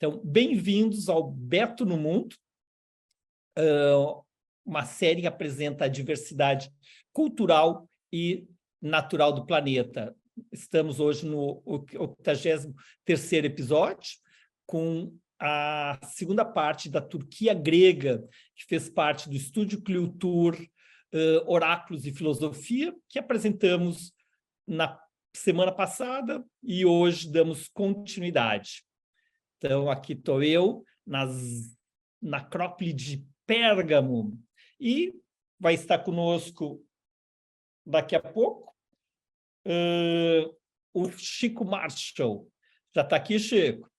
Então, bem-vindos ao Beto no Mundo, uma série que apresenta a diversidade cultural e natural do planeta. Estamos hoje no 83º episódio, com a segunda parte da Turquia grega, que fez parte do Estúdio Cultur, Oráculos e Filosofia, que apresentamos na semana passada e hoje damos continuidade. Então, aqui estou eu, na Acrópole de Pérgamo, e vai estar conosco daqui a pouco o Chico Marshall. Já está aqui, Chico?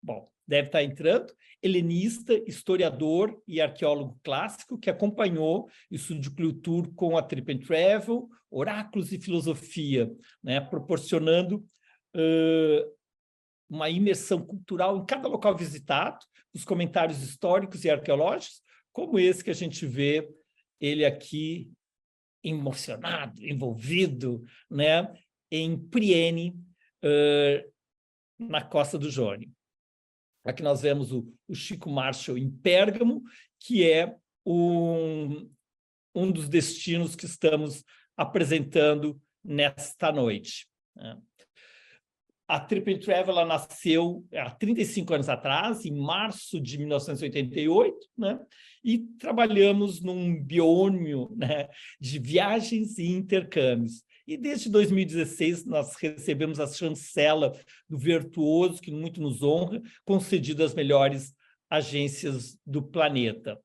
Bom, deve estar entrando. Helenista, historiador e arqueólogo clássico que acompanhou o Estúdio Cultur com a Trip and Travel, Oráculos e Filosofia, né, proporcionando uma imersão cultural em cada local visitado, os comentários históricos e arqueológicos, como esse que a gente vê ele aqui emocionado, envolvido, né, em Priene, na Costa do Jônio. Aqui nós vemos o Chico Marshall em Pérgamo, que é um dos destinos que estamos apresentando nesta noite, né? A Trip and Travel ela nasceu há 35 anos atrás, em março de 1988, né? E trabalhamos num biônio, né, de viagens e intercâmbios. E desde 2016 nós recebemos a chancela do Virtuoso, que muito nos honra, concedido às melhores agências do planeta.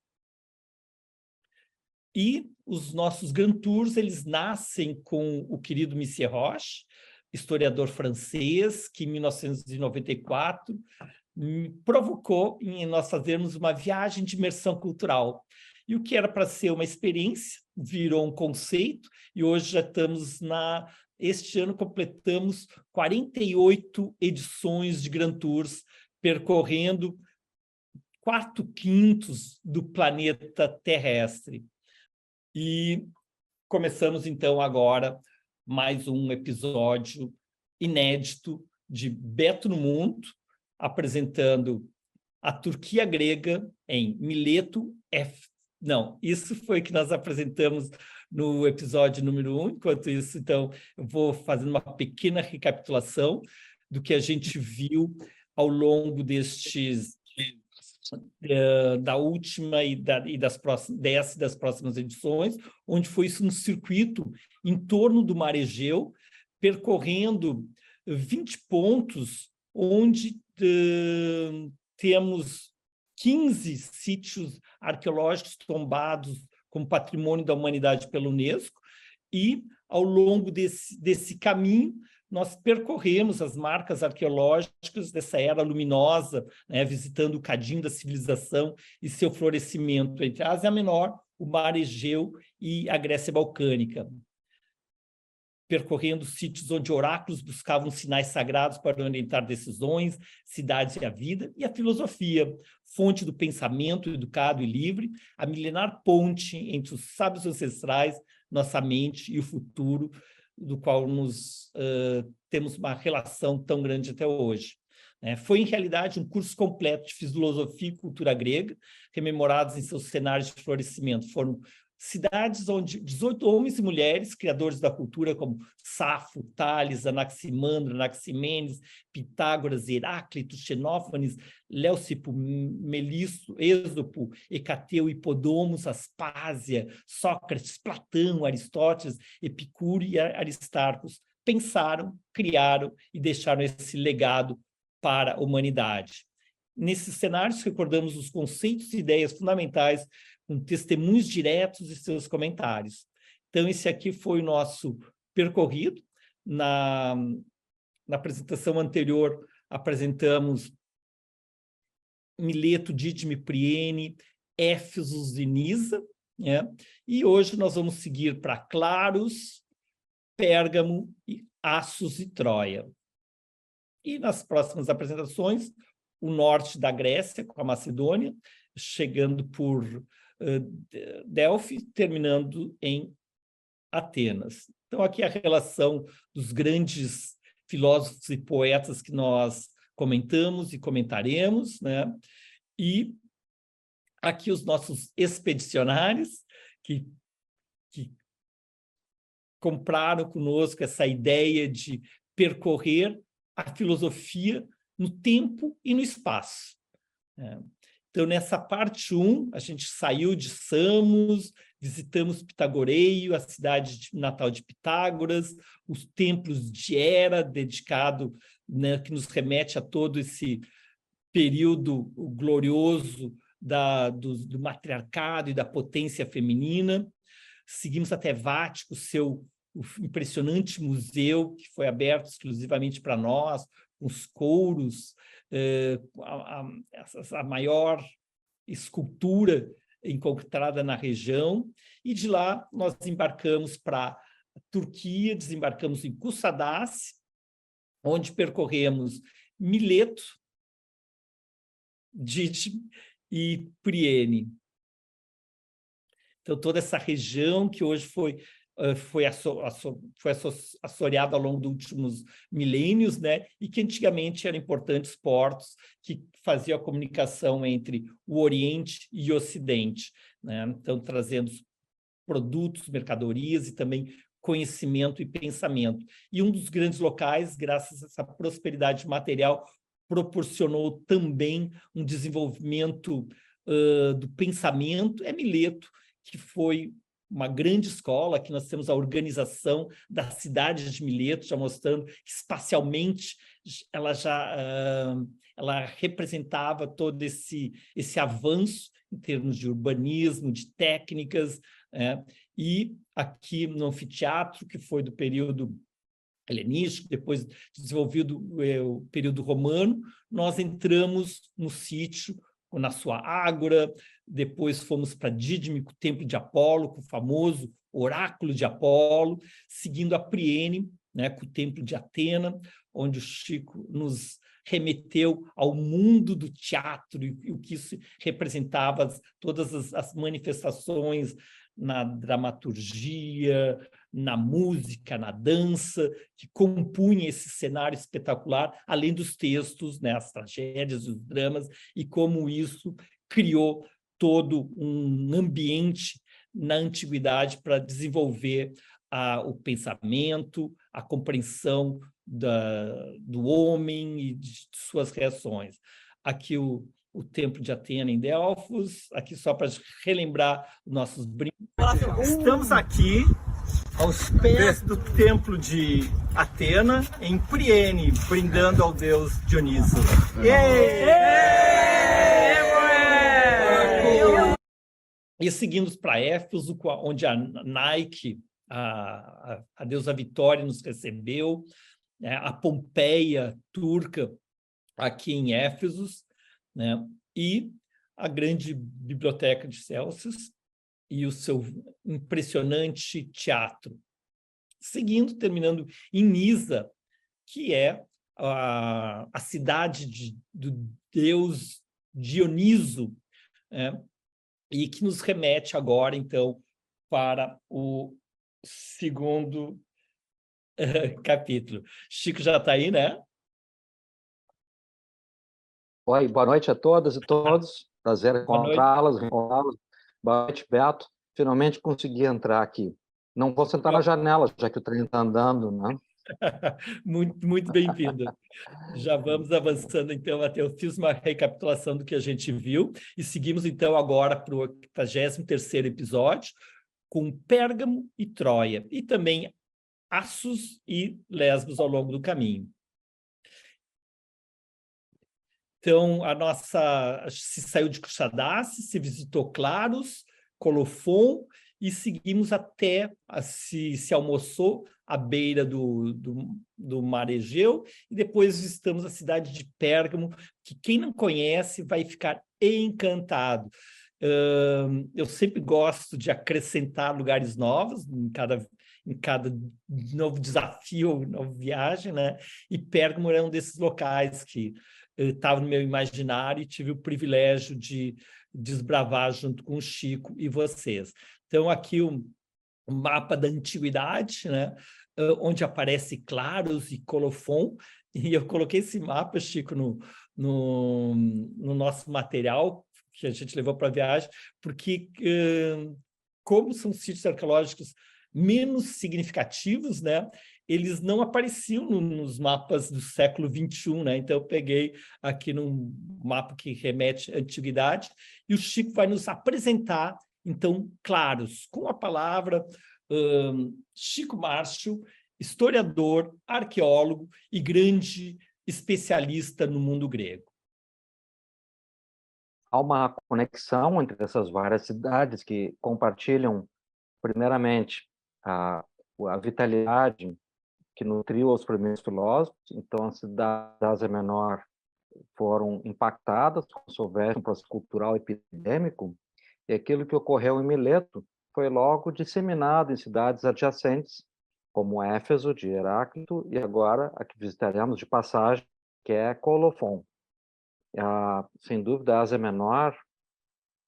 E os nossos Grand Tours, eles nascem com o querido Monsieur Roche, historiador francês, que em 1994 provocou em nós fazermos uma viagem de imersão cultural. E o que era para ser uma experiência virou um conceito, e hoje já estamos este ano completamos 48 edições de Grand Tours, percorrendo 4/5 do planeta terrestre. E começamos, então, agora mais um episódio inédito de Beto no Mundo, apresentando a Turquia grega em Mileto F. Não, isso foi que nós apresentamos no episódio número 1. Enquanto isso, então, eu vou fazendo uma pequena recapitulação do que a gente viu ao longo da última e das próximas edições, onde foi isso no circuito em torno do Mar Egeu, percorrendo 20 pontos, onde temos 15 sítios arqueológicos tombados como patrimônio da humanidade pela Unesco, e ao longo desse caminho nós percorremos as marcas arqueológicas dessa era luminosa, né, visitando o cadinho da civilização e seu florescimento entre a Ásia Menor, o Mar Egeu e a Grécia Balcânica, percorrendo sítios onde oráculos buscavam sinais sagrados para orientar decisões, cidades e a vida, e a filosofia, fonte do pensamento educado e livre, a milenar ponte entre os sábios ancestrais, nossa mente e o futuro, do qual temos uma relação tão grande até hoje. Foi, em realidade, um curso completo de filosofia e cultura grega, rememorados em seus cenários de florescimento. Foram cidades onde 18 homens e mulheres, criadores da cultura, como Safo, Tales, Anaximandro, Anaximenes, Pitágoras, Heráclito, Xenófanes, Leucipo, Melisso, Êxopo, Hecateu, Hipodômos, Aspásia, Sócrates, Platão, Aristóteles, Epicuro e Aristarco pensaram, criaram e deixaram esse legado para a humanidade. Nesses cenários, recordamos os conceitos e ideias fundamentais com testemunhos diretos e seus comentários. Então, esse aqui foi o nosso percorrido. Na apresentação anterior, apresentamos Mileto, Dídimo e Priene, Éfeso e Nisa, né? E hoje nós vamos seguir para Claros, Pérgamo, e Assos e Troia. E nas próximas apresentações, o norte da Grécia, com a Macedônia, chegando por Delphi, terminando em Atenas. Então, aqui a relação dos grandes filósofos e poetas que nós comentamos e comentaremos, né? E aqui os nossos expedicionários que compraram conosco essa ideia de percorrer a filosofia no tempo e no espaço. Então, nessa parte 1, a gente saiu de Samos, visitamos Pitagoreio, a cidade natal de Pitágoras, os templos de Hera, dedicado, né, que nos remete a todo esse período glorioso do matriarcado e da potência feminina. Seguimos até Vático, o impressionante museu que foi aberto exclusivamente para nós, com os couros, a maior escultura encontrada na região, e de lá nós embarcamos para a Turquia, desembarcamos em Kusadasi, onde percorremos Mileto, Didyme e Priene. Então, toda essa região que hoje foi assoreada ao longo dos últimos milênios, né? E que antigamente eram importantes portos que faziam a comunicação entre o Oriente e o Ocidente, né? Então, trazendo produtos, mercadorias e também conhecimento e pensamento. E um dos grandes locais, graças a essa prosperidade material, proporcionou também um desenvolvimento do pensamento, é Mileto, que foi uma grande escola. Aqui nós temos a organização da cidade de Mileto, já mostrando que espacialmente ela representava todo esse avanço em termos de urbanismo, de técnicas, né? E aqui no anfiteatro, que foi do período helenístico, depois desenvolvido o período romano, nós entramos no sítio, na sua ágora, depois fomos para Dídime, o templo de Apolo, com o famoso oráculo de Apolo, seguindo a Priene, né, com o templo de Atena, onde o Chico nos remeteu ao mundo do teatro e o que isso representava, todas as manifestações na dramaturgia, na música, na dança, que compunha esse cenário espetacular, além dos textos, né, as tragédias, os dramas, e como isso criou todo um ambiente na antiguidade para desenvolver o pensamento, a compreensão do homem e de suas reações. Aqui o templo de Atena em Delfos, aqui só para relembrar nossos brincos. Estamos aqui aos pés do templo de Atena, em Priene, brindando ao deus Dioniso. E seguimos para Éfeso, onde a Nike, a deusa Vitória, nos recebeu, né? A Pompeia turca, aqui em Éfeso, né? E a grande biblioteca de Celsus e o seu impressionante teatro. Seguindo, terminando em Nisa, que é a cidade do deus Dioniso, né? E que nos remete agora, então, para o segundo capítulo. Chico já está aí, né? Oi, boa noite a todas e todos. Prazer encontrá-las. Boa noite, Beto. Finalmente consegui entrar aqui. Não vou sentar na janela, já que o trem está andando, né? Muito bem-vindo. Já vamos avançando, então, até eu fiz uma recapitulação do que a gente viu e seguimos, então, agora para o 83º episódio, com Pérgamo e Troia, e também Assos e Lesbos ao longo do caminho. Então, se saiu de Kusadasi, se visitou Claros, Colofon, e seguimos até, se almoçou à beira do Mar Egeu, e depois visitamos a cidade de Pérgamo, que quem não conhece vai ficar encantado. Eu sempre gosto de acrescentar lugares novos em cada novo desafio, nova viagem, né? E Pérgamo é um desses locais que estava no meu imaginário e tive o privilégio de desbravar junto com o Chico e vocês. Então, aqui o mapa da antiguidade, né? Onde aparece Claros e Colofon, E eu coloquei esse mapa, Chico, no nosso material que a gente levou para a viagem, porque como são sítios arqueológicos menos significativos, né, eles não apareciam nos mapas do século XXI, né? Então eu peguei aqui num mapa que remete à antiguidade, e o Chico vai nos apresentar, então, claros, com a palavra, Chico Márcio, historiador, arqueólogo e grande especialista no mundo grego. Há uma conexão entre essas várias cidades que compartilham, primeiramente, a vitalidade que nutriu os primeiros filósofos. Então, as cidades da Ásia Menor foram impactadas, como se houvesse um processo cultural epidêmico, e aquilo que ocorreu em Mileto foi logo disseminado em cidades adjacentes, como Éfeso, de Heráclito, e agora a que visitaremos de passagem, que é Colofon. Sem dúvida, a Ásia Menor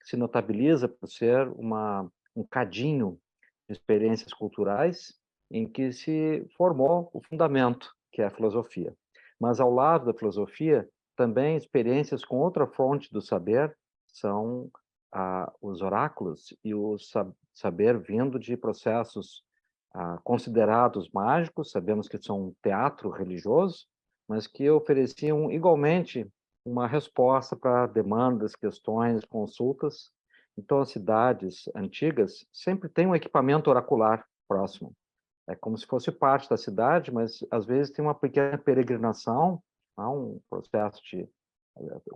se notabiliza por ser um cadinho de experiências culturais em que se formou o fundamento, que é a filosofia. Mas, ao lado da filosofia, também experiências com outra fonte do saber são os oráculos e o saber vindo de processos considerados mágicos, sabemos que são um teatro religioso, mas que ofereciam igualmente uma resposta para demandas, questões, consultas. Então, as cidades antigas sempre têm um equipamento oracular próximo. É como se fosse parte da cidade, mas às vezes tem uma pequena peregrinação, um processo de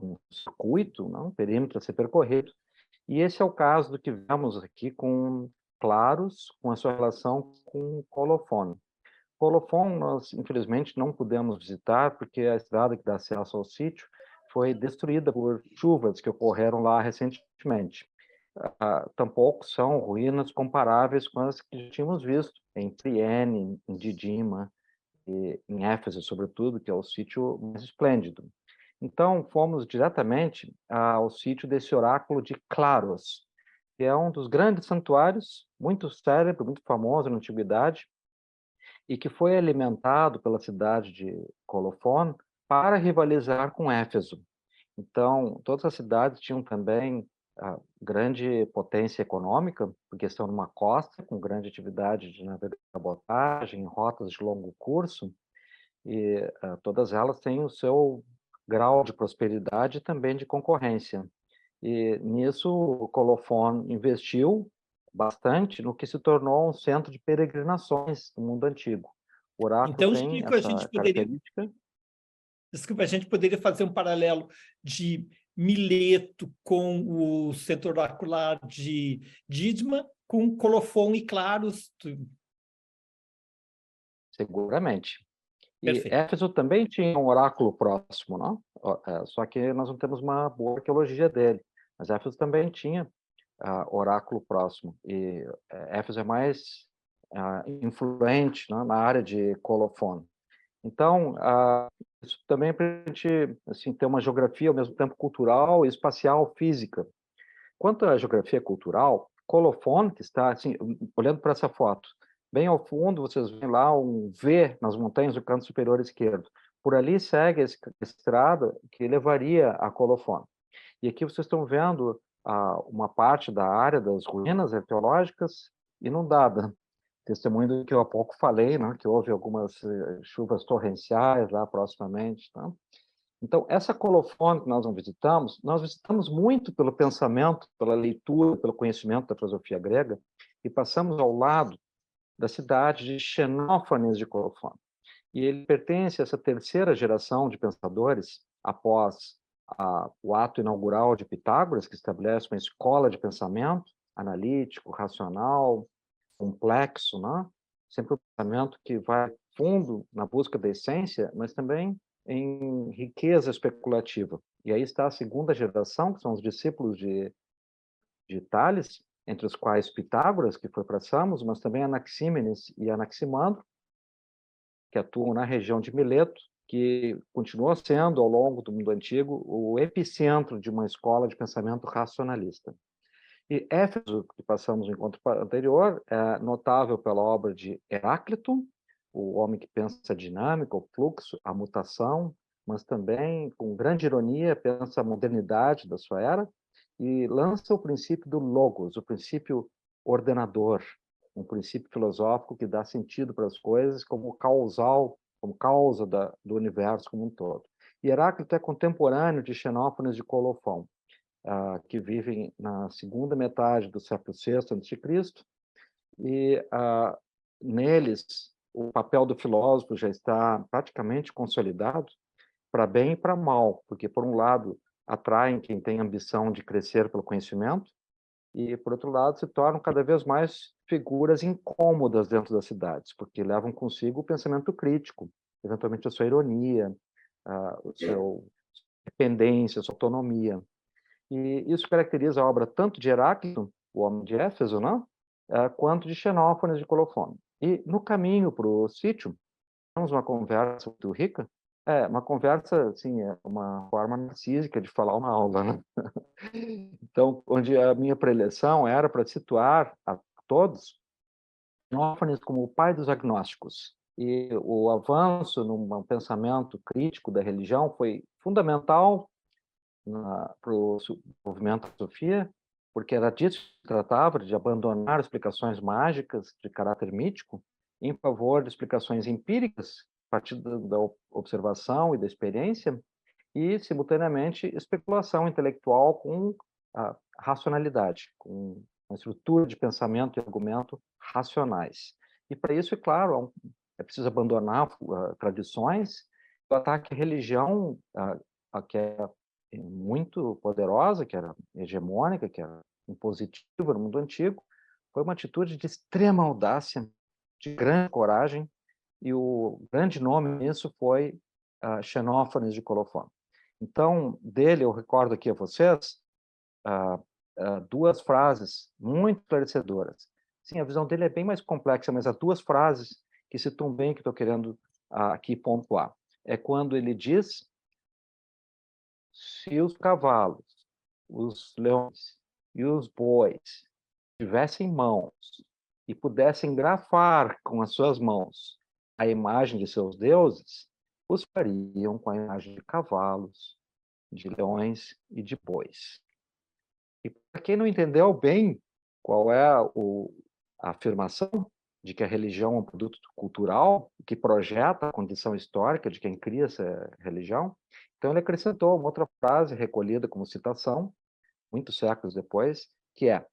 um circuito, um perímetro a ser percorrido. E esse é o caso do que vemos aqui com Claros, com a sua relação com Colofone. Colofon, nós infelizmente não pudemos visitar, porque a estrada que dá acesso ao sítio foi destruída por chuvas que ocorreram lá recentemente. Tampouco são ruínas comparáveis com as que já tínhamos visto em Priene, em Didima, e em Éfeso, sobretudo, que é o sítio mais esplêndido. Então, fomos diretamente ao sítio desse oráculo de Claros, que é um dos grandes santuários, muito célebre, muito famoso na antiguidade, e que foi alimentado pela cidade de Colofone para rivalizar com Éfeso. Então, todas as cidades tinham também grande potência econômica, porque estão numa costa com grande atividade de navegabilidade, rotas de longo curso, e todas elas têm o seu grau de prosperidade e também de concorrência. E nisso o Colofone investiu bastante no que se tornou um centro de peregrinações no mundo antigo. O oráculo Então, tem Chico, a essa gente poderia, característica. desculpa, a gente poderia fazer um paralelo de Mileto com o centro oracular de Didma, com Colofon e Claros. Seguramente. E Perfeito. Éfeso também tinha um oráculo próximo, não? Só que nós não temos uma boa arqueologia dele. Mas Éfeso também tinha oráculo próximo. E Éfeso é mais influente, né, na área de Colofone. Então, isso também é para a gente assim, ter uma geografia ao mesmo tempo cultural, espacial, física. Quanto à geografia cultural, Colofone, que está assim, olhando para essa foto, bem ao fundo vocês veem lá um V nas montanhas do canto superior esquerdo. Por ali segue a estrada que levaria a Colofone. E aqui vocês estão vendo uma parte da área das ruínas arqueológicas inundada. Testemunho do que eu há pouco falei, né, que houve algumas chuvas torrenciais lá proximamente. Tá? Então, essa Colofone que nós visitamos muito pelo pensamento, pela leitura, pelo conhecimento da filosofia grega, e passamos ao lado da cidade de Xenófanes de Colofone. E ele pertence a essa terceira geração de pensadores, após o ato inaugural de Pitágoras, que estabelece uma escola de pensamento analítico, racional, complexo, né? Sempre um pensamento que vai fundo na busca da essência, mas também em riqueza especulativa. E aí está a segunda geração, que são os discípulos de Tales, entre os quais Pitágoras, que foi para Samos, mas também Anaxímenes e Anaximandro, que atuam na região de Mileto, que continuou sendo, ao longo do mundo antigo, o epicentro de uma escola de pensamento racionalista. E Éfeso, que passamos no encontro anterior, é notável pela obra de Heráclito, o homem que pensa a dinâmica, o fluxo, a mutação, mas também, com grande ironia, pensa a modernidade da sua era e lança o princípio do logos, o princípio ordenador, um princípio filosófico que dá sentido para as coisas como causal, como causa do universo como um todo. E Heráclito é contemporâneo de Xenófanes de Colofão, que vivem na segunda metade do século VI a.C., e neles o papel do filósofo já está praticamente consolidado, para bem e para mal, porque, por um lado, atraem quem tem ambição de crescer pelo conhecimento, e, por outro lado, se tornam cada vez mais figuras incômodas dentro das cidades, porque levam consigo o pensamento crítico, eventualmente a sua ironia, o seu dependência, a sua autonomia. E isso caracteriza a obra tanto de Heráclito, o homem de Éfeso, não? Quanto de Xenófanes de Colofone. E no caminho para o sítio, temos uma conversa muito rica. Uma conversa, assim, é uma forma narcísica de falar uma aula, né? Então, onde a minha preleção era para situar a todos Xenófanes como o pai dos agnósticos. E o avanço num pensamento crítico da religião foi fundamental para o movimento da Sofia, porque era disso que se tratava, de abandonar explicações mágicas de caráter mítico em favor de explicações empíricas, a partir da observação e da experiência, e, simultaneamente, especulação intelectual com a racionalidade, com uma estrutura de pensamento e argumento racionais. E, para isso, é claro, é preciso abandonar tradições, o ataque à religião, que é muito poderosa, que era hegemônica, que era impositiva no mundo antigo, foi uma atitude de extrema audácia, de grande coragem, e o grande nome nisso foi Xenófanes de Colofone. Então, dele, eu recordo aqui a vocês duas frases muito esclarecedoras. Sim, a visão dele é bem mais complexa, mas há duas frases que citam bem o que estou querendo aqui pontuar. É quando ele diz: se os cavalos, os leões e os bois tivessem mãos e pudessem grafar com as suas mãos a imagem de seus deuses, os fariam com a imagem de cavalos, de leões e de bois. E para quem não entendeu bem qual é a afirmação de que a religião é um produto cultural que projeta a condição histórica de quem cria essa religião, então ele acrescentou uma outra frase recolhida como citação, muitos séculos depois, que é: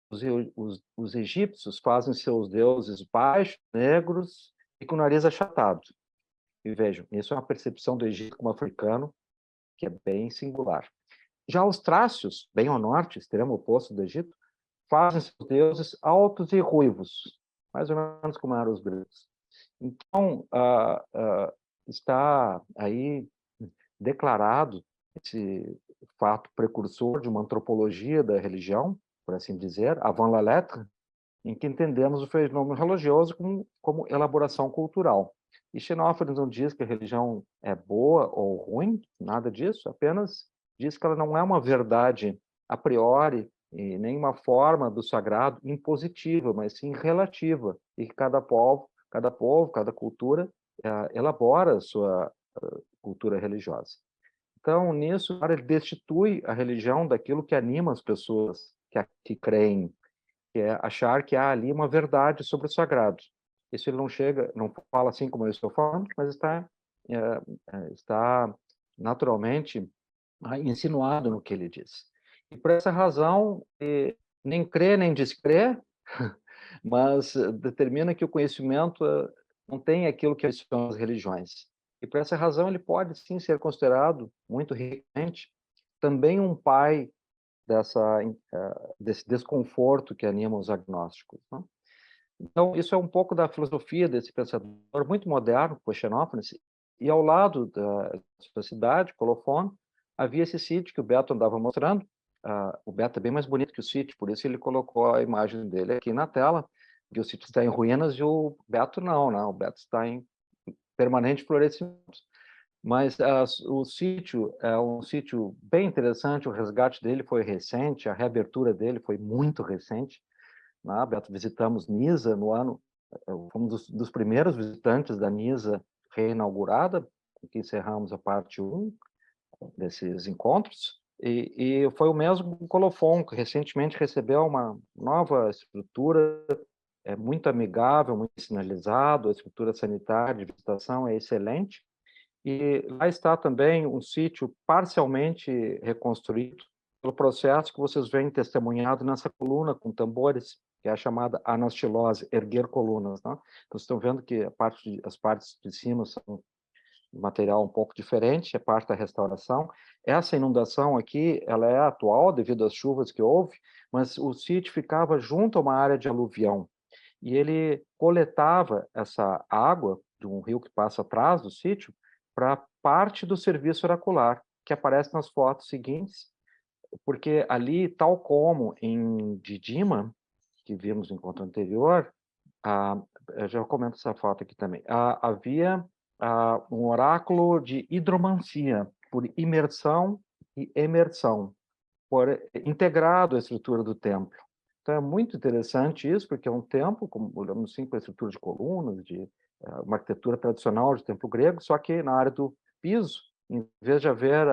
os egípcios fazem seus deuses baixos, negros e com o nariz achatado. E vejam, isso é uma percepção do Egito como africano que é bem singular. Já os trácios, bem ao norte, extremo oposto do Egito, fazem seus deuses altos e ruivos, mais ou menos como eram os gregos. Então, está aí declarado esse fato precursor de uma antropologia da religião, por assim dizer, avant la lettre, em que entendemos o fenômeno religioso como elaboração cultural. E Xenófanes não diz que a religião é boa ou ruim, nada disso, apenas diz que ela não é uma verdade a priori e nem uma forma do sagrado impositiva, mas sim relativa, e que cada povo, cada cultura elabora a sua cultura religiosa. Então, nisso, ele destitui a religião daquilo que anima as pessoas que creem, que é achar que há ali uma verdade sobre o sagrado. Isso ele não chega, não fala assim como eu estou falando, mas está naturalmente insinuado no que ele diz. E por essa razão, nem crê nem descrê, mas determina que o conhecimento não tem aquilo que são as religiões. E por essa razão ele pode sim ser considerado muito ricamente também um pai desse desconforto que anima os agnósticos, né? Então, isso é um pouco da filosofia desse pensador muito moderno, Xenófanes, e ao lado da sua cidade, Colofone, havia esse sítio que o Beto andava mostrando. O Beto é bem mais bonito que o sítio, por isso ele colocou a imagem dele aqui na tela, que o sítio está em ruínas e o Beto não, né? O Beto está em permanente florescimento. Mas o sítio é um sítio bem interessante, o resgate dele foi recente, a reabertura dele foi muito recente, né? Beto, visitamos Nisa no ano fomos dos primeiros visitantes da Nisa reinaugurada, com que encerramos a parte 1 desses encontros, e foi o mesmo Colofon, que recentemente recebeu uma nova estrutura, muito amigável, muito sinalizado, a estrutura sanitária de visitação é excelente, e lá está também um sítio parcialmente reconstruído pelo processo que vocês veem testemunhado nessa coluna com tambores, que é a chamada anastilose, erguer colunas, né? Então, vocês estão vendo que as partes de cima são material um pouco diferente, é parte da restauração. Essa inundação aqui, ela é atual devido às chuvas que houve, mas o sítio ficava junto a uma área de aluvião e ele coletava essa água de um rio que passa atrás do sítio para parte do serviço oracular, que aparece nas fotos seguintes, porque ali, tal como em Didima, que vimos no encontro anterior, eu já comento essa foto aqui também, havia um oráculo de hidromancia, por imersão e emersão, integrado à estrutura do templo. Então é muito interessante isso, porque é um templo, como olhamos assim, com a estrutura de colunas, de uma arquitetura tradicional de templo grego, só que na área do piso, em vez de haver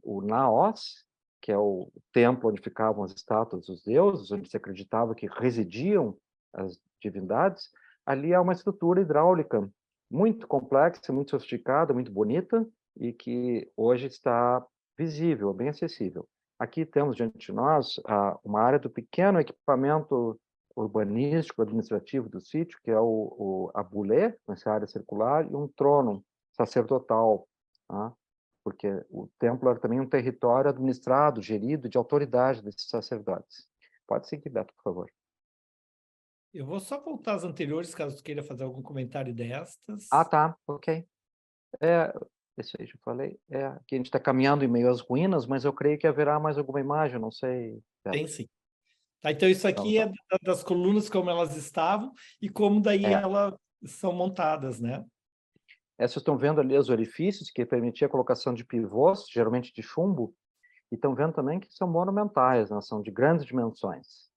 o naos, que é o templo onde ficavam as estátuas dos deuses, onde se acreditava que residiam as divindades, ali há uma estrutura hidráulica muito complexa, muito sofisticada, muito bonita, e que hoje está visível, bem acessível. Aqui temos diante de nós uma área do pequeno equipamento urbanístico, administrativo do sítio, que é a bulé, nessa área circular, e um trono sacerdotal, tá? Porque o templo era também um território administrado, gerido, de autoridade desses sacerdotes. Pode seguir, Beto, por favor. Eu vou só voltar às anteriores, caso tu queira fazer algum comentário destas. Tá, ok. Isso aí já falei. Aqui a gente está caminhando em meio às ruínas, mas eu creio que haverá mais alguma imagem, não sei, Beto. Tem sim. Tá, então isso Então, aqui é das colunas como elas estavam e como daí é. elas são montadas, né? Vocês estão vendo ali os orifícios que permitia a colocação de pivôs, geralmente de chumbo, e estão vendo também que são monumentais, né? São de grandes dimensões.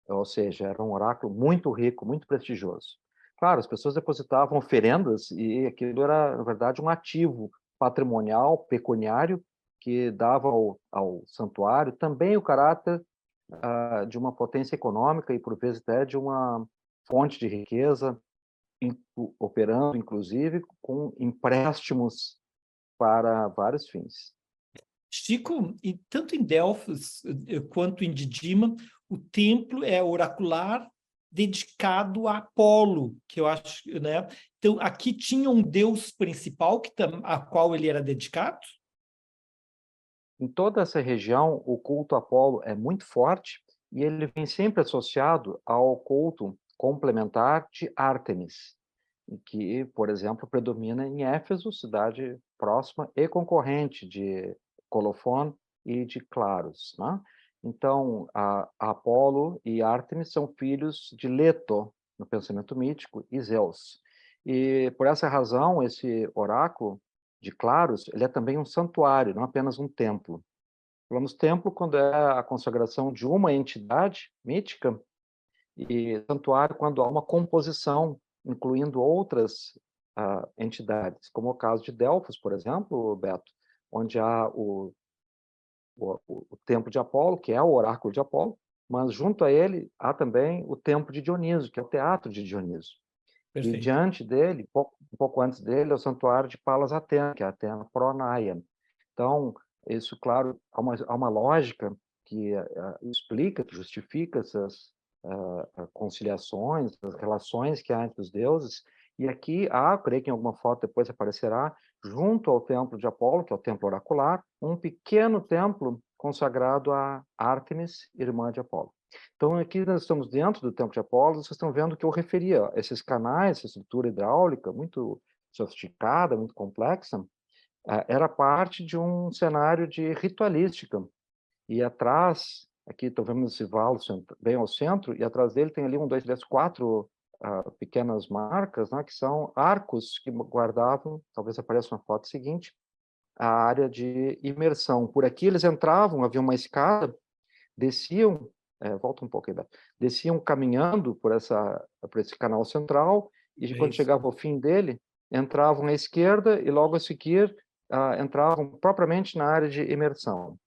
Ou seja, era um oráculo muito rico, muito prestigioso. Claro, as pessoas depositavam oferendas e aquilo era, na verdade, um ativo patrimonial, pecuniário, que dava ao santuário também o caráter de uma potência econômica e, por vezes, até de uma fonte de riqueza, operando, inclusive, com empréstimos para vários fins. Chico, e tanto em Delfos quanto em Didima, o templo é oracular dedicado a Apolo, que eu acho, né? Então, aqui tinha um deus principal a qual ele era dedicado? Em toda essa região, o culto a Apolo é muito forte e ele vem sempre associado ao culto complementar de Ártemis, que, por exemplo, predomina em Éfeso, cidade próxima e concorrente de Colofon e de Claros, né? Então, Apolo e Ártemis são filhos de Leto, no pensamento mítico, e Zeus. E, por essa razão, esse oráculo de Claros, ele é também um santuário, não apenas um templo. Falamos templo quando é a consagração de uma entidade mítica, e santuário quando há uma composição, incluindo outras entidades, como o caso de Delfos, por exemplo, Beto, onde há o templo de Apolo, que é o oráculo de Apolo, mas junto a ele há também o templo de Dioniso, que é o teatro de Dioniso. E Perfeito. diante dele, um pouco antes dele, é o santuário de Palas Atena, que é a Atena Pronaia. Então, isso, claro, há uma lógica que explica, que justifica essas conciliações, as relações que há entre os deuses. E aqui há, creio que em alguma foto depois aparecerá, junto ao templo de Apolo, que é o templo oracular, um pequeno templo consagrado a Ártemis, irmã de Apolo. Então, aqui nós estamos dentro do templo de Apolo, vocês estão vendo que eu referia esses canais, essa estrutura hidráulica muito sofisticada, muito complexa, era parte de um cenário de ritualística. E atrás, aqui estão vendo esse valo bem ao centro, e atrás dele tem ali 1, 2, 3, 4 pequenas marcas, né, que são arcos que guardavam, talvez apareça na foto seguinte, a área de imersão. Por aqui eles entravam, havia uma escada, desciam volta um pouco aí, Beto. Desciam caminhando por esse canal central, e quando Isso. chegava ao fim dele, entravam à esquerda e logo a seguir entravam propriamente na área de imersão.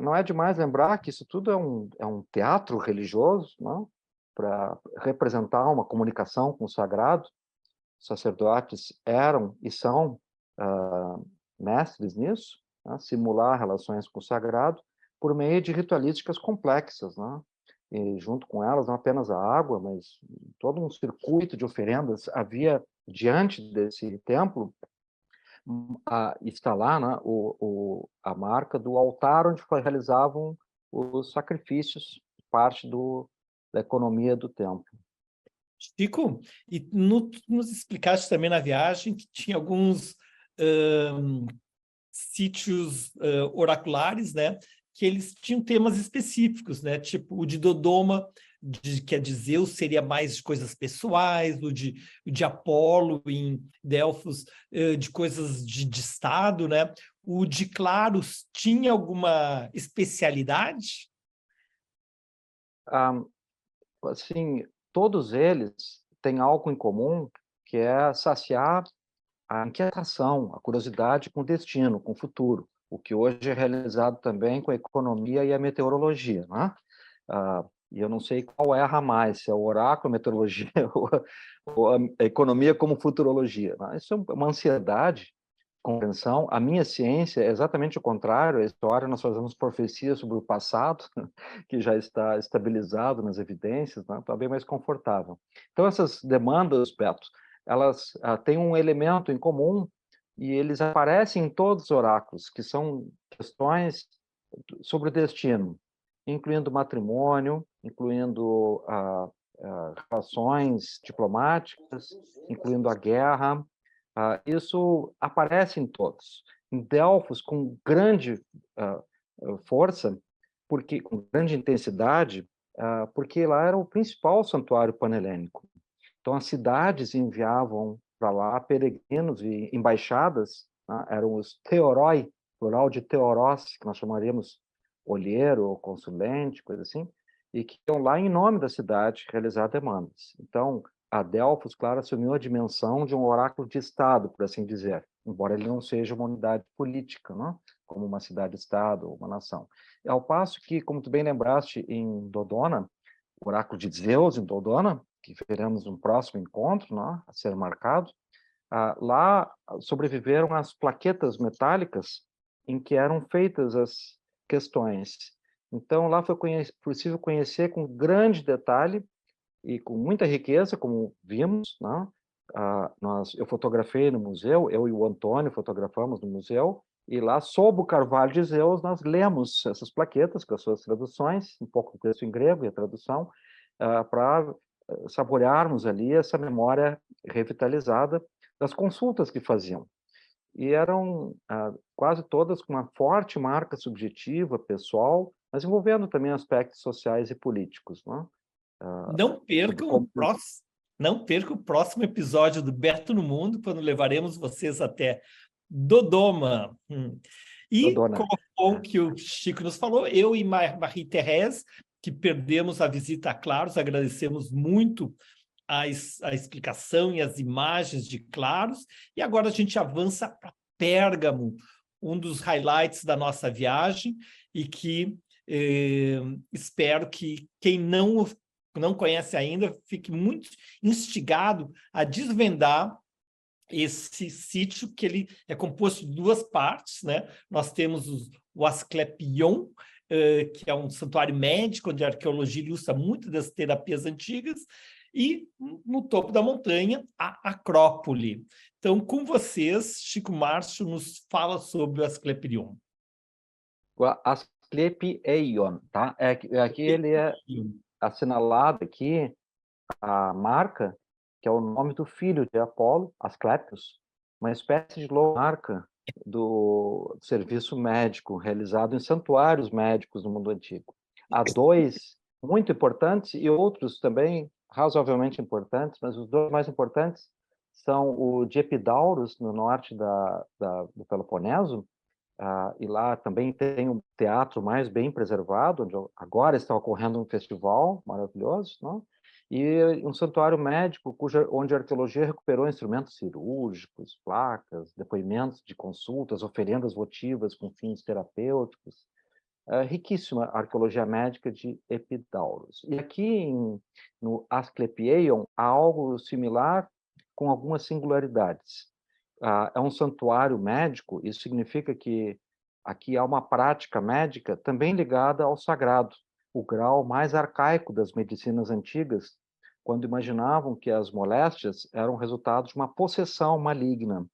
Não é demais lembrar que isso tudo é um teatro religioso, não? Para representar uma comunicação com o sagrado. Os sacerdotes eram e são mestres nisso, né? Simular relações com o sagrado por meio de ritualísticas complexas, né? E junto com elas não apenas a água, mas todo um circuito de oferendas havia diante desse templo. Está lá, né, a marca do altar onde realizavam os sacrifícios, parte da economia do templo. Chico, e nos explicaste também na viagem que tinha alguns sítios oraculares, né? Que eles tinham temas específicos, né? Tipo o de Dodoma, que é de Zeus, seria mais de coisas pessoais, o de Apolo em Delfos, de coisas de Estado, né? O de Claros tinha alguma especialidade? Assim, todos eles têm algo em comum, que é saciar a inquietação, a curiosidade com o destino, com o futuro, o que hoje é realizado também com a economia e a meteorologia, né? E eu não sei qual erra mais, se é o oráculo, a meteorologia ou a economia como futurologia, né? Isso é uma ansiedade, compreensão. A minha ciência é exatamente o contrário. A história, nós fazemos profecias sobre o passado, que já está estabilizado nas evidências, né? Está bem mais confortável. Então, essas demandas, Beto, elas têm um elemento em comum e eles aparecem em todos os oráculos, que são questões sobre o destino, incluindo matrimônio, incluindo relações diplomáticas, incluindo a guerra. Isso aparece em todos. Em Delfos, com grande força, com grande intensidade, porque lá era o principal santuário panelênico. Então, as cidades enviavam para lá peregrinos e embaixadas, né? Eram os theoroi, plural de theoros, que nós chamaríamos olheiro ou consulente, coisa assim, e que iam lá em nome da cidade realizar demandas. Então, a Delfos, claro, assumiu a dimensão de um oráculo de Estado, por assim dizer, embora ele não seja uma unidade política, né? Como uma cidade-estado ou uma nação. Ao passo que, como tu bem lembraste, em Dodona, o oráculo de Zeus, em Dodona, que veremos um próximo encontro, né, a ser marcado, lá sobreviveram as plaquetas metálicas em que eram feitas as questões. Então, lá foi possível conhecer com grande detalhe e com muita riqueza, como vimos, né? Eu fotografei no museu, eu e o Antônio fotografamos no museu, e lá, sob o carvalho de Zeus, nós lemos essas plaquetas com as suas traduções, um pouco do texto em grego e a tradução, para saborearmos ali essa memória revitalizada das consultas que faziam. E eram quase todas com uma forte marca subjetiva, pessoal, mas envolvendo também aspectos sociais e políticos, né? Não Sobre percam o como... próximo, não percam o próximo episódio do Berto no Mundo, quando levaremos vocês até Dodoma. E, Dona. como o que o Chico nos falou, eu e Marie-Thérèse, que perdemos a visita a Claros, agradecemos muito a explicação e as imagens de Claros, e agora a gente avança para Pérgamo, um dos highlights da nossa viagem, e que espero que quem não conhece ainda fique muito instigado a desvendar esse sítio, que ele é composto de duas partes, né? Nós temos o Asclepion, que é um santuário médico, onde a arqueologia ilustra muitas das terapias antigas, e no topo da montanha, a Acrópole. Então, com vocês, Chico Márcio nos fala sobre o Asclepion. O Asclepieion, tá? Aqui ele é assinalado aqui, a marca, que é o nome do filho de Apolo, Asclepios, uma espécie de logomarca do serviço médico realizado em santuários médicos no mundo antigo. Há dois muito importantes e outros também razoavelmente importantes, mas os dois mais importantes são o de Epidaurus, no norte do Peloponeso, e lá também tem um teatro mais bem preservado, onde agora está ocorrendo um festival maravilhoso, não? E um santuário médico, onde a arqueologia recuperou instrumentos cirúrgicos, placas, depoimentos de consultas, oferendas votivas com fins terapêuticos. Riquíssima arqueologia médica de Epidaurus. E aqui no Asclepieion há algo similar com algumas singularidades. É um santuário médico, isso significa que aqui há uma prática médica também ligada ao sagrado, o grau mais arcaico das medicinas antigas, quando imaginavam que as moléstias eram resultado de uma possessão maligna.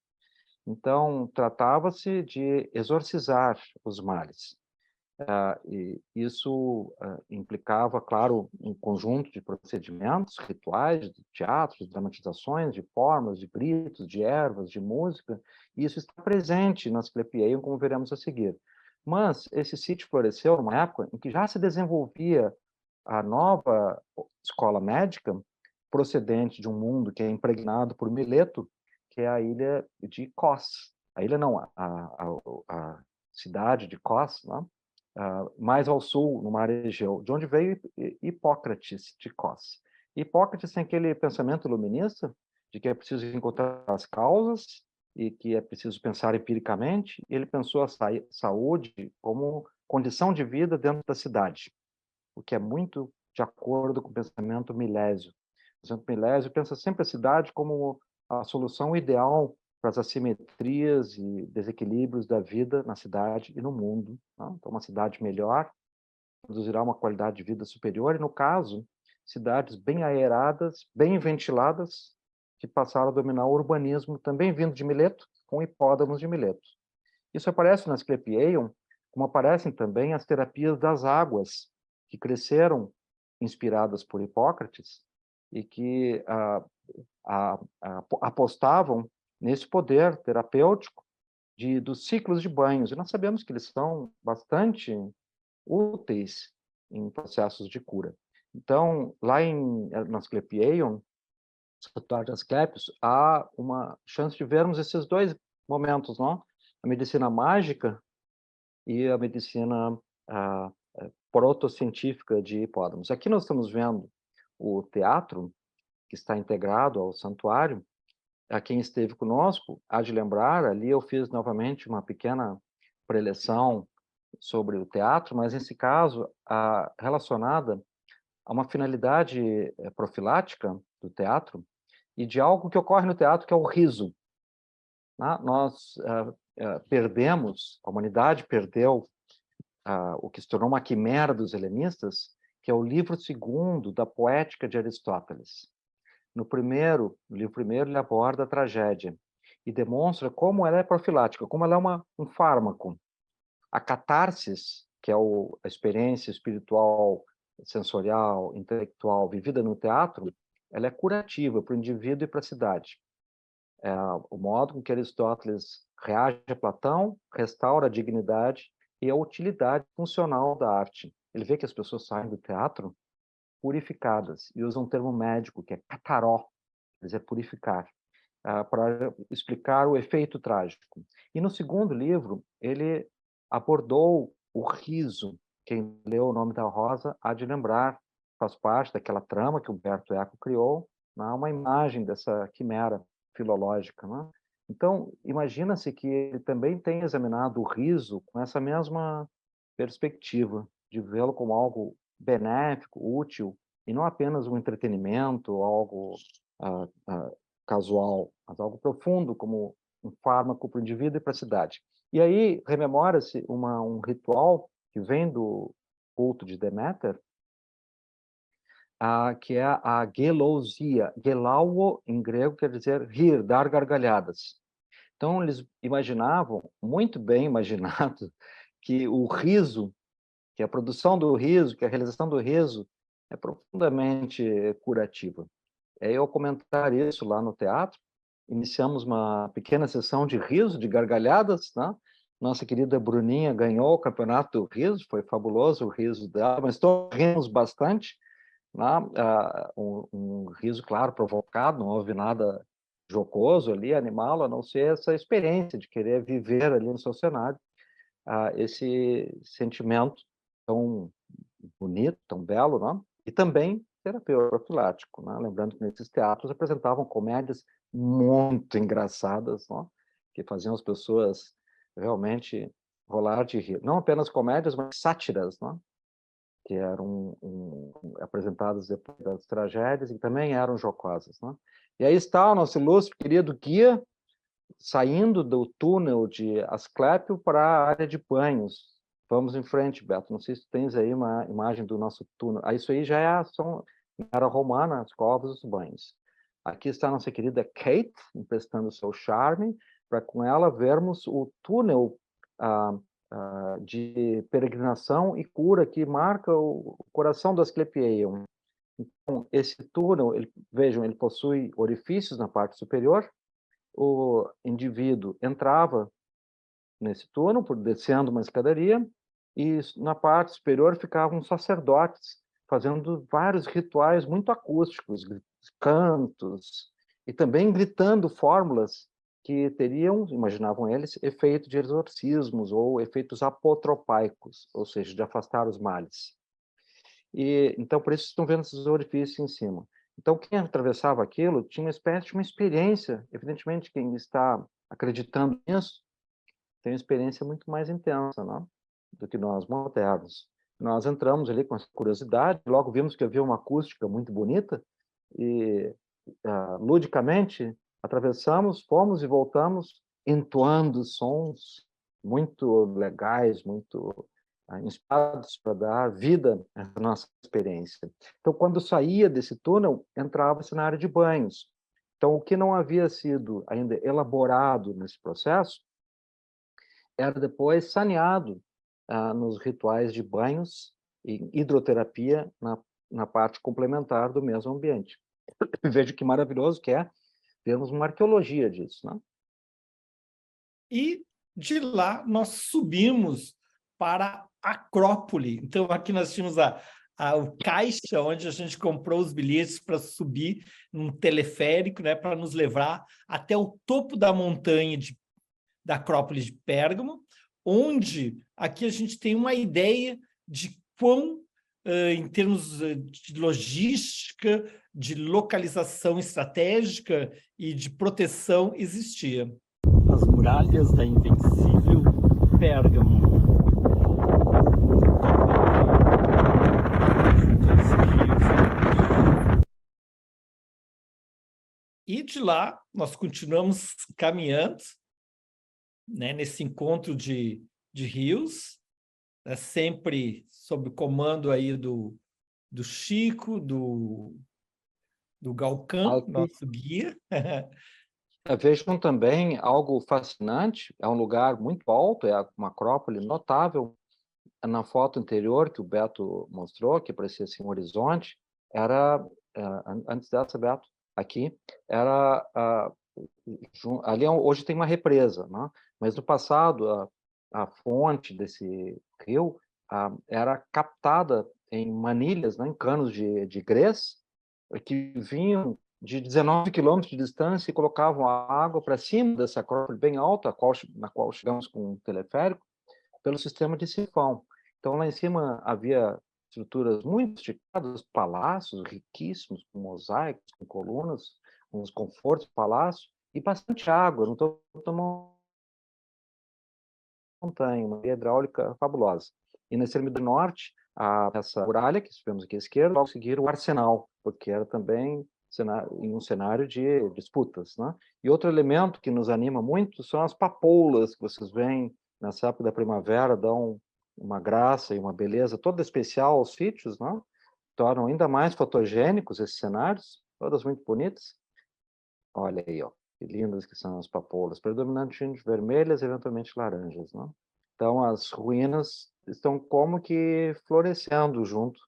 Então, tratava-se de exorcizar os males. E isso implicava, claro, um conjunto de procedimentos, rituais, de teatros, de dramatizações, de formas, de gritos, de ervas, de música, e isso está presente na Asclepieion, como veremos a seguir. Mas esse sítio floresceu numa época em que já se desenvolvia a nova escola médica, procedente de um mundo que é impregnado por Mileto, que é a ilha de Kos. A ilha não, a cidade de Kos, né? Mais ao sul, no mar Egeu, de onde veio Hipócrates de Kos. Hipócrates tem aquele pensamento iluminista de que é preciso encontrar as causas e que é preciso pensar empiricamente. E ele pensou a saúde como condição de vida dentro da cidade, o que é muito de acordo com o pensamento milésio. O pensamento milésio pensa sempre a cidade como a solução ideal para as assimetrias e desequilíbrios da vida na cidade e no mundo. Não? Então, uma cidade melhor produzirá uma qualidade de vida superior, e, no caso, cidades bem aeradas, bem ventiladas, que passaram a dominar o urbanismo, também vindo de Mileto, com hipódamos de Mileto. Isso aparece na Asclepieion, como aparecem também as terapias das águas, que cresceram inspiradas por Hipócrates e que apostavam nesse poder terapêutico dos ciclos de banhos. E nós sabemos que eles são bastante úteis em processos de cura. Então, lá na Asclepieion, Santuário de Asclepios, há uma chance de vermos esses dois momentos, não? A medicina mágica e a medicina protocientífica de Hipódamos. Aqui nós estamos vendo o teatro, que está integrado ao santuário. A quem esteve conosco há de lembrar, ali eu fiz novamente uma pequena preleção sobre o teatro, mas nesse caso relacionada a uma finalidade profilática do teatro e de algo que ocorre no teatro, que é o riso. Nós perdemos, a humanidade perdeu o que se tornou uma quimera dos helenistas, que é o livro segundo da Poética de Aristóteles. No livro primeiro, ele aborda a tragédia e demonstra como ela é profilática, como ela é um fármaco. A catarsis, que é a experiência espiritual, sensorial, intelectual vivida no teatro, ela é curativa para o indivíduo e para a cidade. O modo com que Aristóteles reage a Platão restaura a dignidade e a utilidade funcional da arte. Ele vê que as pessoas saem do teatro purificadas e usa um termo médico que é cataró, quer dizer, purificar, para explicar o efeito trágico. E no segundo livro, ele abordou o riso. Quem leu O Nome da Rosa há de lembrar, faz parte daquela trama que Umberto Eco criou, uma imagem dessa quimera filológica. Né? Então, imagina-se que ele também tem examinado o riso com essa mesma perspectiva, de vê-lo como algo benéfico, útil, e não apenas um entretenimento, algo casual, mas algo profundo, como um fármaco para o indivíduo e para a cidade. E aí rememora-se um ritual que vem do culto de Deméter, que é a gelousia. Gelauo, em grego, quer dizer rir, dar gargalhadas. Então, eles imaginavam, muito bem imaginado, que o riso, que a produção do riso, que a realização do riso é profundamente curativa. Ao comentar isso lá no teatro, iniciamos uma pequena sessão de riso, de gargalhadas, né? Nossa querida Bruninha ganhou o campeonato do riso, foi fabuloso o riso dela, mas todos rimos bastante, né? Um riso, claro, provocado, não houve nada jocoso ali, animal, a não ser essa experiência de querer viver ali no seu cenário. esse sentimento tão bonito, tão belo, né? E também terapêutico, né? Lembrando que nesses teatros apresentavam comédias muito engraçadas, né? Que faziam as pessoas realmente rolar de rir. Não apenas comédias, mas sátiras, né? Que eram apresentadas depois das tragédias e também eram jocosas, né? E aí está o nosso ilustre querido guia saindo do túnel de Asclépio para a área de banhos. Vamos em frente, Beto. Não sei se tens aí uma imagem do nosso túnel. Isso aí já é a ação era romana, as covas, os banhos. Aqui está a nossa querida Kate, emprestando seu charme, para com ela vermos o túnel de peregrinação e cura que marca o coração do Asclepieion. Então, esse túnel, vejam, ele possui orifícios na parte superior. O indivíduo entrava nesse túnel, descendo uma escadaria, e na parte superior ficavam sacerdotes fazendo vários rituais muito acústicos, cantos, e também gritando fórmulas que teriam, imaginavam eles, efeito de exorcismos ou efeitos apotropaicos, ou seja, de afastar os males. E então, por isso, estão vendo esses orifícios em cima. Então, quem atravessava aquilo tinha uma espécie de uma experiência. Evidentemente, quem está acreditando nisso tem uma experiência muito mais intensa, não? Do que nós modernos. Nós entramos ali com essa curiosidade, logo vimos que havia uma acústica muito bonita e, ludicamente, atravessamos, fomos e voltamos entoando sons muito legais, muito inspirados para dar vida à nossa experiência. Então, quando saía desse túnel, entrava-se na área de banhos. Então, o que não havia sido ainda elaborado nesse processo era depois saneado nos rituais de banhos e hidroterapia na parte complementar do mesmo ambiente. Veja que maravilhoso que é termos uma arqueologia disso, né? E de lá nós subimos para a Acrópole. Então, aqui nós tínhamos o caixa onde a gente comprou os bilhetes para subir num teleférico, né, para nos levar até o topo da montanha da Acrópole de Pérgamo, onde aqui a gente tem uma ideia de quão, em termos de logística, de localização estratégica e de proteção, existia. As muralhas da invencível Pérgamo. E de lá nós continuamos caminhando, né, nesse encontro de rios, né, sempre sob o comando aí do Chico, do Galcan, nosso guia. Vejam também algo fascinante, é um lugar muito alto, é uma acrópole notável. Na foto anterior que o Beto mostrou, que parecia assim um horizonte, era, antes dessa, Beto, aqui, era, ali hoje tem uma represa, né? Mas no passado a fonte desse rio era captada em manilhas, né, em canos de grés, que vinham de 19 quilômetros de distância e colocavam a água para cima dessa acrópole bem alta, na qual chegamos com um teleférico, pelo sistema de sifão. Então, lá em cima havia estruturas muito esticadas, palácios riquíssimos, com mosaicos, com colunas, com os confortos do palácio, e bastante água. Não estou tomando montanha, uma via hidráulica fabulosa. E na extremidade norte, essa muralha, que vemos aqui à esquerda, logo seguir o arsenal, porque era também em um cenário de disputas, né? E outro elemento que nos anima muito são as papoulas que vocês veem nessa época da primavera, dão uma graça e uma beleza toda especial aos sítios, né? Tornam ainda mais fotogênicos esses cenários, todas muito bonitas. Olha aí, ó, que lindas que são as papoulas, predominantemente vermelhas, eventualmente laranjas, né? Então, as ruínas estão como que florescendo junto,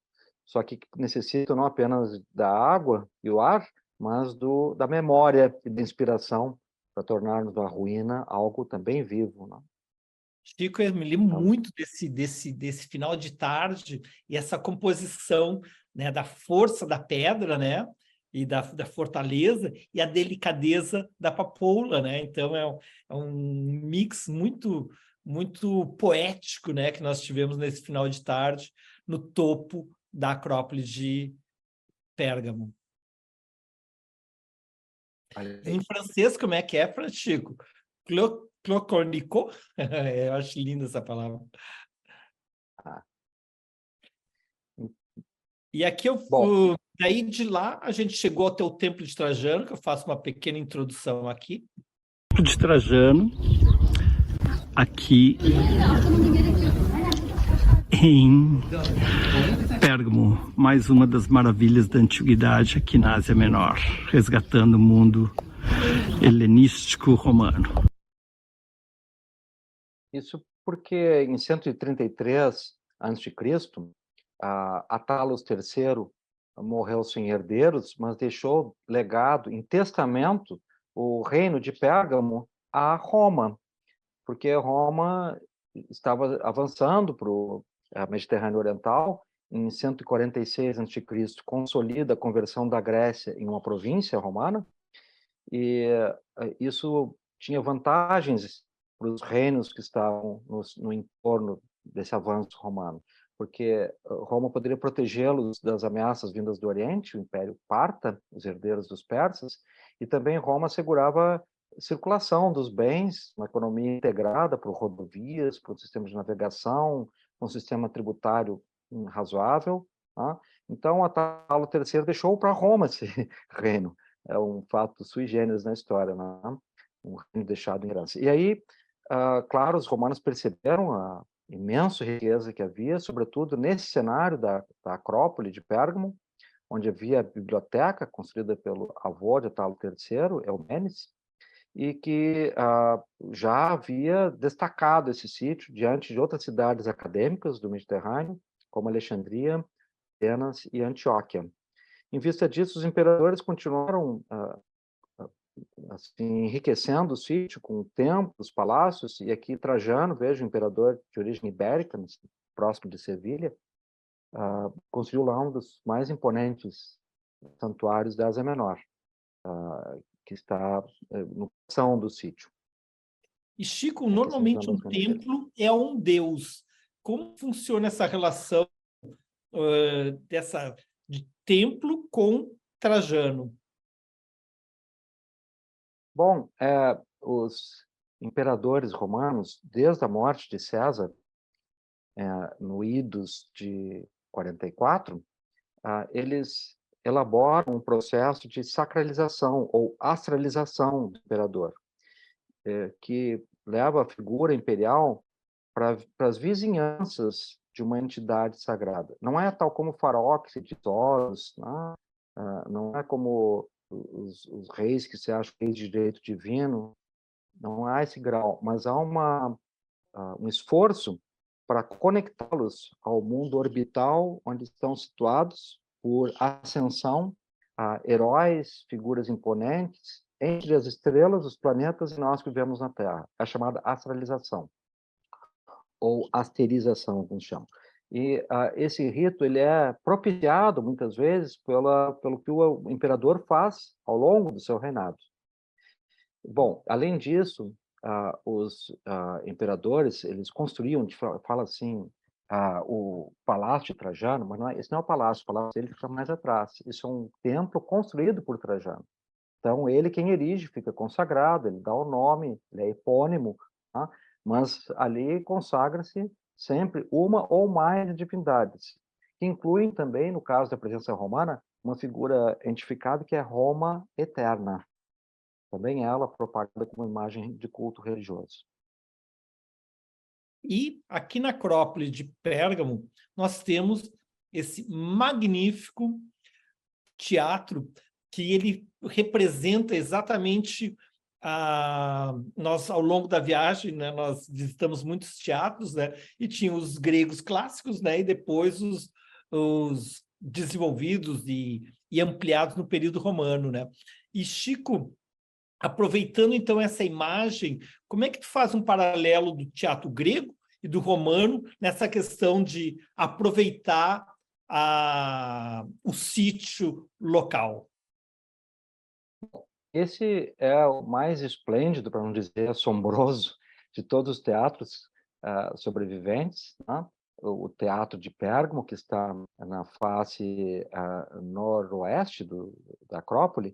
só que necessitam não apenas da água e o ar, mas da memória e da inspiração para tornarmos a ruína algo também vivo, né? Chico, eu me lembro muito desse final de tarde e essa composição, né, da força da pedra, né, e da fortaleza e a delicadeza da papoula, né? Então é um mix muito muito poético, né, que nós tivemos nesse final de tarde, no topo da Acrópole de Pérgamo. Em francês, como é que é, Francisco? Clocornico? Eu acho linda essa palavra. E aqui daí de lá a gente chegou até o Templo de Trajano, que eu faço uma pequena introdução aqui. Templo de Trajano, aqui em Pérgamo, mais uma das maravilhas da antiguidade aqui na Ásia Menor, resgatando o mundo helenístico romano. Isso porque em 133 a.C., Atalos III morreu sem herdeiros, mas deixou legado, em testamento, o reino de Pérgamo a Roma, porque Roma estava avançando para o Mediterrâneo Oriental. Em 146 a.C., consolida a conversão da Grécia em uma província romana, e isso tinha vantagens para os reinos que estavam no entorno desse avanço romano, porque Roma poderia protegê-los das ameaças vindas do Oriente, o Império Parta, os herdeiros dos persas, e também Roma assegurava circulação dos bens, uma economia integrada por rodovias, por um sistema de navegação, um sistema tributário razoável. Tá? Então, Atalo III deixou para Roma esse reino. É um fato sui generis na história, né? Um reino deixado em herança. E aí, claro, os romanos perceberam a imensa riqueza que havia, sobretudo nesse cenário da Acrópole de Pérgamo, onde havia a biblioteca construída pelo avô de Atalo III, Eumenes, e que já havia destacado esse sítio diante de outras cidades acadêmicas do Mediterrâneo, como Alexandria, Atenas e Antioquia. Em vista disso, os imperadores continuaram assim, enriquecendo o sítio com templos, palácios, e aqui Trajano, veja, o imperador de origem ibérica, próximo de Sevilha, construiu lá um dos mais imponentes santuários da Ásia Menor, que está no coração do sítio. E, Chico, normalmente um templo é um deus. Como funciona essa relação de templo com Trajano? Bom, os imperadores romanos, desde a morte de César, no Idos de 44, eles elaboram um processo de sacralização ou astralização do imperador, que leva a figura imperial para as vizinhanças de uma entidade sagrada. Não é tal como o faraó que se diz Horus, não é como os reis que se acham reis de direito divino, não há esse grau, mas há um esforço para conectá-los ao mundo orbital onde estão situados por ascensão a heróis, figuras imponentes, entre as estrelas, os planetas e nós que vivemos na Terra. É chamada astralização, ou asterização, como chamam. E esse rito ele é propiciado, muitas vezes, pelo que o imperador faz ao longo do seu reinado. Bom, além disso, os imperadores, eles construíam, fala assim, o Palácio de Trajano, mas esse não é o palácio dele fica mais atrás. Isso é um templo construído por Trajano. Então, ele quem erige, fica consagrado, ele dá o nome, ele é epônimo, tá? Mas ali consagra-se sempre uma ou mais divindades, que incluem também, no caso da presença romana, uma figura identificada que é Roma Eterna. Também ela propagada como imagem de culto religioso. E aqui na Acrópole de Pérgamo, nós temos esse magnífico teatro que ele representa exatamente nós, ao longo da viagem, né, nós visitamos muitos teatros, né, e tinha os gregos clássicos, né, e depois os desenvolvidos e ampliados no período romano, né? E, Chico, aproveitando, então, essa imagem, como é que tu faz um paralelo do teatro grego e do romano nessa questão de aproveitar o sítio local? Esse é o mais esplêndido, para não dizer assombroso, de todos os teatros sobreviventes, né? O Teatro de Pérgamo, que está na face noroeste da Acrópole,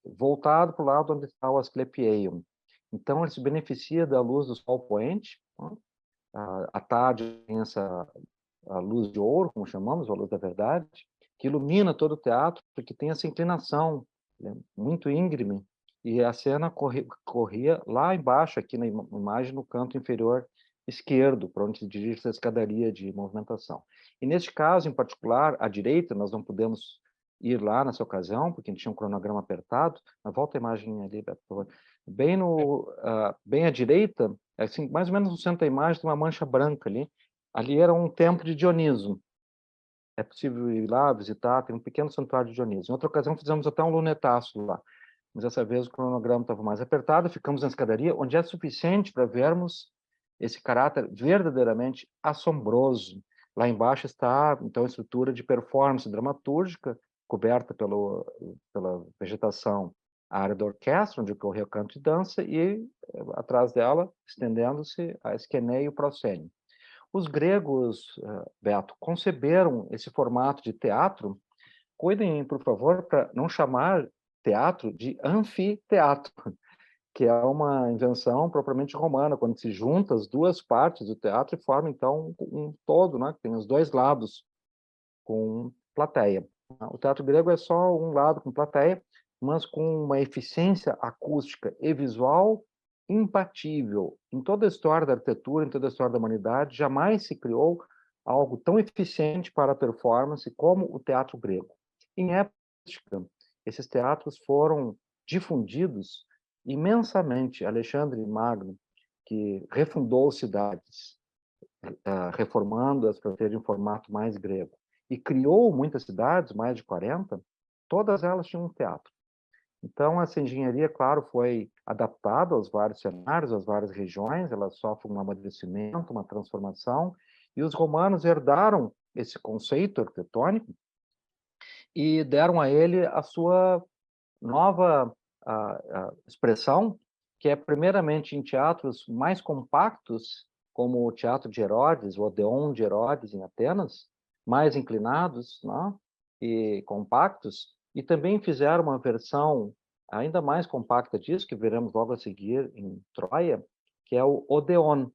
voltado para o lado onde está o Asclepieion. Então, ele se beneficia da luz do sol poente, né? À tarde tem a luz de ouro, como chamamos, a luz da verdade, que ilumina todo o teatro, porque tem essa inclinação, né, muito íngreme, e a cena corria lá embaixo, aqui na imagem, no canto inferior esquerdo, para onde se dirige essa escadaria de movimentação. E neste caso, em particular, à direita, nós não podemos ir lá nessa ocasião, porque a gente tinha um cronograma apertado, mas volta a imagem ali, Beto, por favor. Bem à direita, assim, mais ou menos no centro da imagem, tem uma mancha branca ali. Ali era um templo de Dioniso. É possível ir lá visitar, tem um pequeno santuário de Dioniso. Em outra ocasião, fizemos até um lunetaço lá. Mas dessa vez o cronograma estava mais apertado, ficamos na escadaria, onde é suficiente para vermos esse caráter verdadeiramente assombroso. Lá embaixo está, então, a estrutura de performance dramatúrgica, coberta pela vegetação, a área da orquestra, onde ocorreu canto e dança, e atrás dela, estendendo-se, a esqueneia e o proscênio. Os gregos, Beto, conceberam esse formato de teatro. Cuidem, por favor, para não chamar teatro de anfiteatro, que é uma invenção propriamente romana, quando se junta as duas partes do teatro e forma, então, um todo, né? Que tem os dois lados com plateia. O teatro grego é só um lado com plateia, mas com uma eficiência acústica e visual impatível. Em toda a história da arquitetura, em toda a história da humanidade, jamais se criou algo tão eficiente para a performance como o teatro grego. Em época, esses teatros foram difundidos imensamente. Alexandre Magno, que refundou cidades, reformando-as para terem um formato mais grego, e criou muitas cidades, mais de 40, todas elas tinham um teatro. Então, essa engenharia, claro, foi adaptada aos vários cenários, às várias regiões, ela sofre um amadurecimento, uma transformação, e os romanos herdaram esse conceito arquitetônico e deram a ele a sua nova expressão, que é primeiramente em teatros mais compactos, como o Teatro de Herodes, o Odeon de Herodes em Atenas, mais inclinados, né, e compactos, e também fizeram uma versão ainda mais compacta disso, que veremos logo a seguir em Troia, que é o Odeon,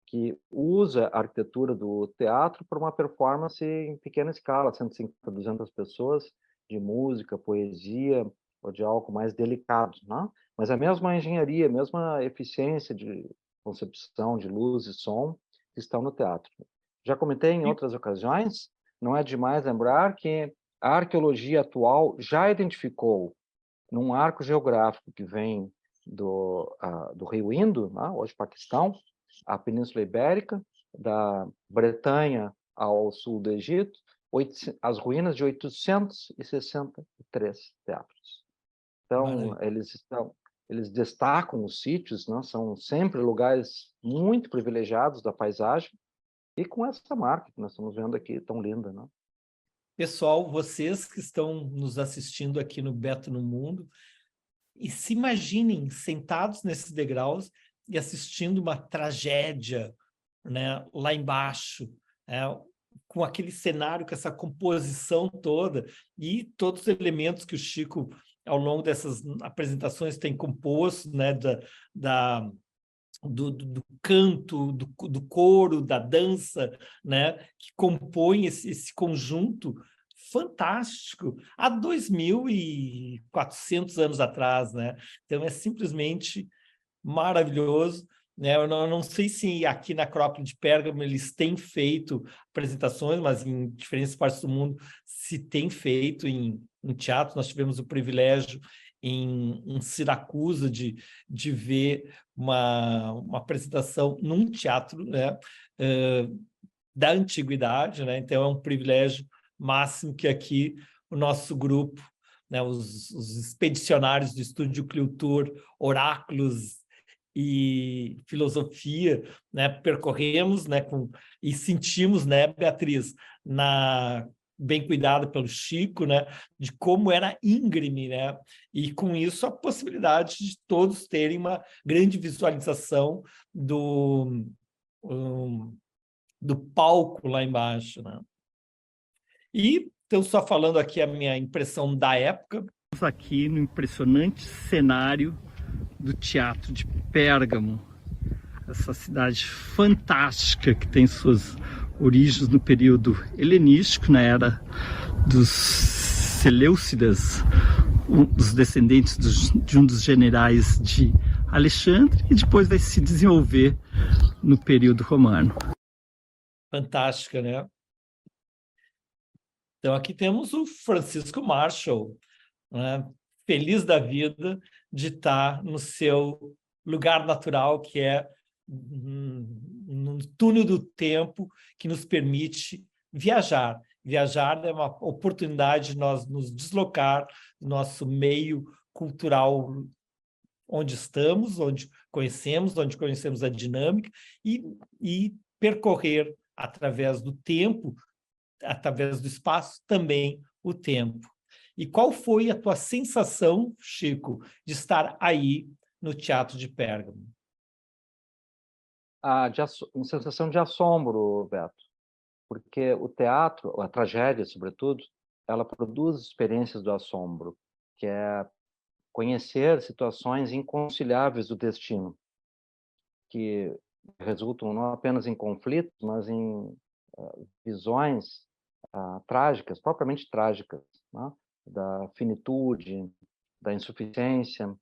que usa a arquitetura do teatro para uma performance em pequena escala, 150, 200 pessoas, de música, poesia, ou de algo mais delicado, né? Mas a mesma engenharia, a mesma eficiência de concepção de luz e som que estão no teatro. Já comentei em outras ocasiões, não é demais lembrar que a arqueologia atual já identificou, num arco geográfico que vem do rio Indo, né, hoje Paquistão, a Península Ibérica, da Bretanha ao sul do Egito, as ruínas de 863 teatros. Então, eles destacam os sítios, né? São sempre lugares muito privilegiados da paisagem, e com essa marca que nós estamos vendo aqui, tão linda, né? Pessoal, vocês que estão nos assistindo aqui no Beto no Mundo, e se imaginem sentados nesses degraus e assistindo uma tragédia, né, lá embaixo, com aquele cenário, com essa composição toda, e todos os elementos que o Chico, ao longo dessas apresentações, tem composto, né, do canto, do coro, da dança, né, que compõe esse conjunto fantástico há 2.400 anos atrás, né? Então é simplesmente maravilhoso, né? Eu não sei se aqui na Acrópole de Pérgamo eles têm feito apresentações, mas em diferentes partes do mundo se tem feito em teatro. Nós tivemos o privilégio em Siracusa de ver uma apresentação num teatro, né, da antiguidade, né? Então é um privilégio máximo que aqui o nosso grupo, né, os expedicionários do Estúdio Cultur, Oráculos e Filosofia, né, percorremos, né, e sentimos, né, Beatriz, bem cuidada pelo Chico, né, de como era íngreme, né, e com isso a possibilidade de todos terem uma grande visualização do palco lá embaixo, né. E então, só falando aqui a minha impressão da época. Estamos aqui no impressionante cenário do Teatro de Pérgamo, essa cidade fantástica que tem suas origens no período helenístico, na era dos Seleucidas, os descendentes de um dos generais de Alexandre, e depois vai se desenvolver no período romano. Fantástica, né? Então, aqui temos o Francisco Marshall, né? Feliz da vida de estar no seu lugar natural, que é no túnel do tempo que nos permite viajar. Viajar é uma oportunidade de nós nos deslocar do nosso meio cultural onde estamos, onde conhecemos a dinâmica e percorrer através do tempo, através do espaço, também o tempo. E qual foi a tua sensação, Chico, de estar aí no Teatro de Pérgamo? Uma sensação de assombro, Beto, porque o teatro, a tragédia, sobretudo, ela produz experiências do assombro, que é conhecer situações inconciliáveis do destino, que resultam não apenas em conflitos, mas em visões trágicas, propriamente trágicas, né? Da finitude, da insuficiência,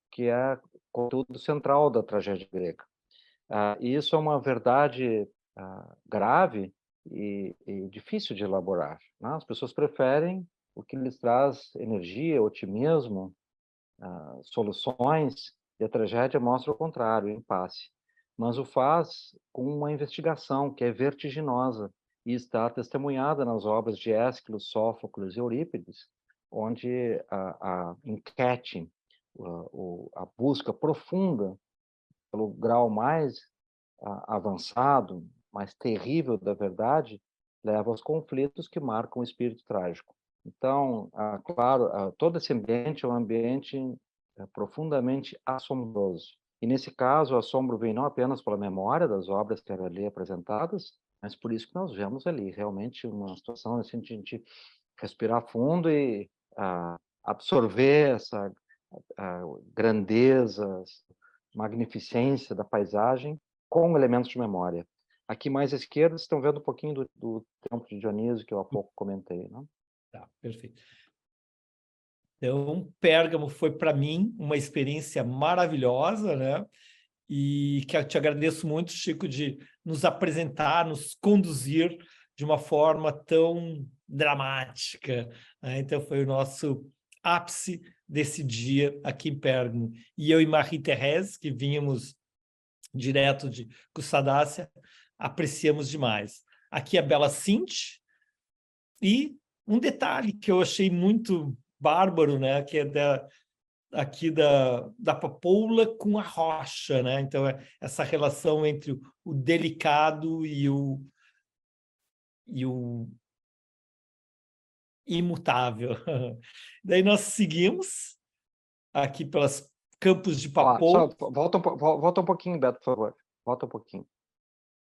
que é conteúdo central da tragédia grega. E isso é uma verdade grave e difícil de elaborar, né? As pessoas preferem o que lhes traz energia, otimismo, soluções, e a tragédia mostra o contrário, o impasse. Mas o faz com uma investigação que é vertiginosa e está testemunhada nas obras de Ésquilo, Sófocles e Eurípides, onde a enquete, a busca profunda pelo grau mais avançado, mais terrível da verdade, leva aos conflitos que marcam o espírito trágico. Então, claro, todo esse ambiente é um ambiente profundamente assombroso. E, nesse caso, o assombro vem não apenas pela memória das obras que eram ali apresentadas, mas por isso que nós vemos ali realmente uma situação assim, de a gente respirar fundo e absorver essa grandeza, magnificência da paisagem com elementos de memória. Aqui mais à esquerda, vocês estão vendo um pouquinho do Templo de Dionísio, que eu há pouco comentei, né? Tá, perfeito. Então, Pérgamo foi, para mim, uma experiência maravilhosa, né? E que eu te agradeço muito, Chico, de nos apresentar, nos conduzir de uma forma tão dramática, né? Então, foi o nosso ápice desse dia aqui em Pérgamo. E eu e Marie-Thérèse, que vínhamos direto de Cussadácia, apreciamos demais. Aqui a Bela Cinti, e um detalhe que eu achei muito bárbaro, né, que é aqui da papoula com a rocha, né? Então, essa relação entre o delicado e o imutável. Daí nós seguimos aqui pelas campos de Só papoula. volta um pouquinho, Beto, por favor. Volta um pouquinho.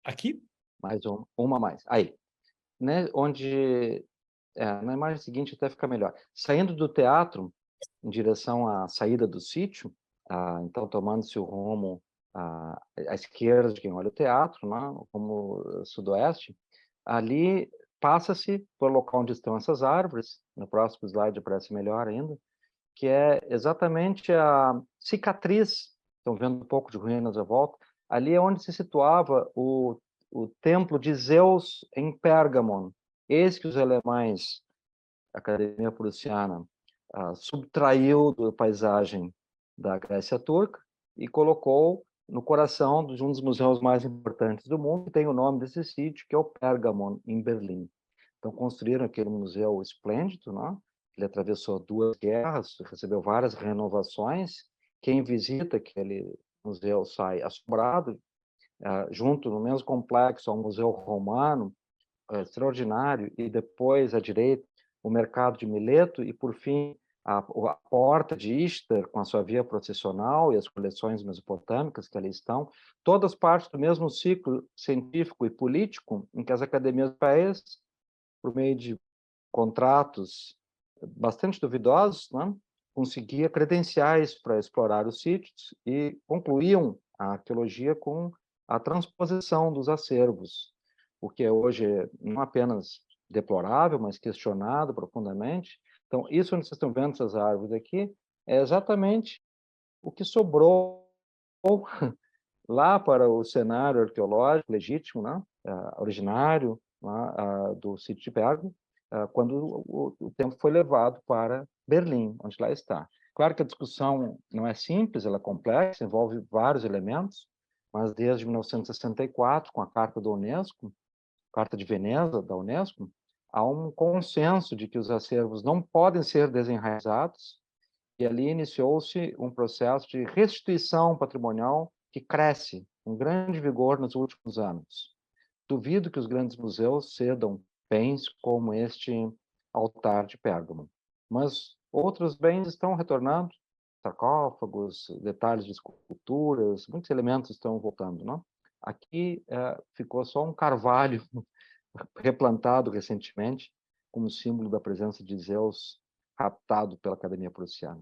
Aqui? Mais uma a mais. Aí, né, onde na imagem seguinte até fica melhor. Saindo do teatro em direção à saída do sítio, então tomando-se o rumo à esquerda de quem olha o teatro, né, como sudoeste, ali passa-se pelo local onde estão essas árvores, no próximo slide aparece melhor ainda, que é exatamente a cicatriz, estão vendo um pouco de ruínas à volta, ali é onde se situava o templo de Zeus em Pérgamo. Eis que os alemães, a Academia Prussiana, subtraiu da paisagem da Grécia Turca e colocou no coração de um dos museus mais importantes do mundo, que tem o nome desse sítio, que é o Pérgamo, em Berlim. Então, construíram aquele museu esplêndido, né? Ele atravessou 2 guerras, recebeu várias renovações. Quem visita aquele museu sai assombrado, junto no mesmo complexo ao Museu Romano, extraordinário, e depois, à direita, o mercado de Mileto, e, por fim, a porta de Ishtar, com a sua via processional e as coleções mesopotâmicas que ali estão, todas partes do mesmo ciclo científico e político em que as academias do país, por meio de contratos bastante duvidosos, né, conseguia credenciais para explorar os sítios e concluíam a arqueologia com a transposição dos acervos, o que hoje é não apenas deplorável, mas questionado profundamente. Então, isso onde vocês estão vendo essas árvores aqui é exatamente o que sobrou lá para o cenário arqueológico legítimo, né, originário, né, do sítio de Pérgamo, quando o tempo foi levado para Berlim, onde lá está. Claro que a discussão não é simples, ela é complexa, envolve vários elementos, mas desde 1964, com a Carta da Unesco, Carta de Veneza da Unesco, há um consenso de que os acervos não podem ser desenraizados, e ali iniciou-se um processo de restituição patrimonial que cresce com grande vigor nos últimos anos. Duvido que os grandes museus cedam bens como este altar de Pérgamo, mas outros bens estão retornando, sarcófagos, detalhes de esculturas, muitos elementos estão voltando, não? Aqui ficou só um carvalho replantado recentemente, como símbolo da presença de Zeus raptado pela Academia Prussiana.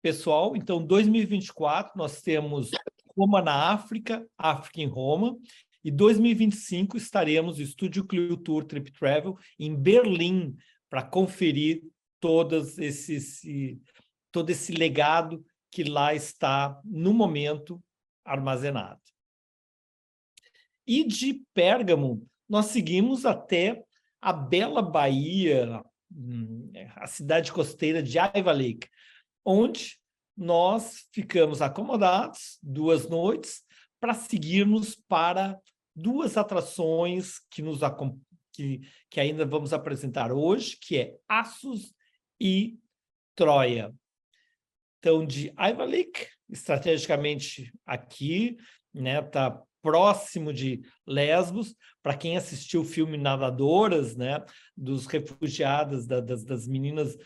Pessoal, então, 2024, nós temos Roma na África, África em Roma, e 2025 estaremos no Estúdio Clio Tour Trip Travel em Berlim para conferir todo esse legado que lá está, no momento, armazenado. E de Pérgamo, nós seguimos até a bela Bahia, a cidade costeira de Ayvalik, onde nós ficamos acomodados 2 noites para seguirmos para 2 atrações que ainda vamos apresentar hoje, que é Assos e Troia. Então, de Ayvalik, estrategicamente aqui, né, tá próximo de Lesbos. Para quem assistiu o filme Nadadoras, né, dos refugiadas, das meninas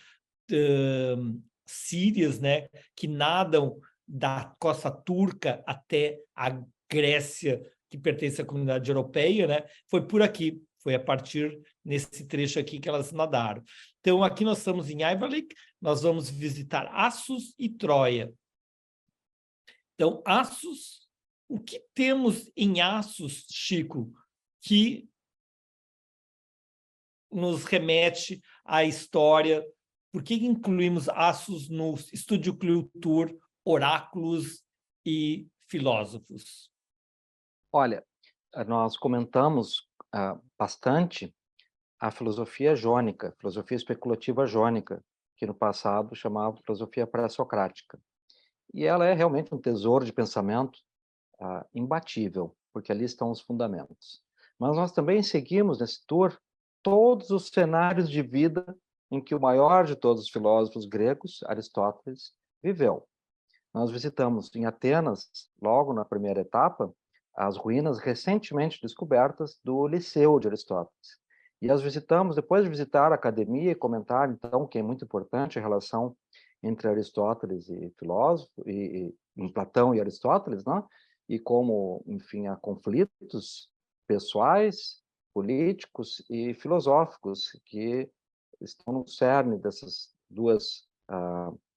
sírias, né, que nadam da costa turca até a Grécia, que pertence à comunidade europeia, né, foi por aqui, foi a partir nesse trecho aqui que elas nadaram. Então, aqui nós estamos em Ayvalik, nós vamos visitar Assos e Troia. Então, Assos, o que temos em Assos, Chico, que nos remete à história? Por que incluímos Assos no Estúdio Clio Tour, Oráculos e Filósofos? Olha, nós comentamos bastante a filosofia jônica, filosofia especulativa jônica, que no passado chamava filosofia pré-socrática. E ela é realmente um tesouro de pensamento imbatível, porque ali estão os fundamentos. Mas nós também seguimos nesse tour todos os cenários de vida em que o maior de todos os filósofos gregos, Aristóteles, viveu. Nós visitamos em Atenas, logo na primeira etapa, as ruínas recentemente descobertas do Liceu de Aristóteles. E as visitamos, depois de visitar a academia e comentar, então, que é muito importante a relação entre Aristóteles e filósofo, e Platão e Aristóteles, né? E como, enfim, há conflitos pessoais, políticos e filosóficos que estão no cerne dessas duas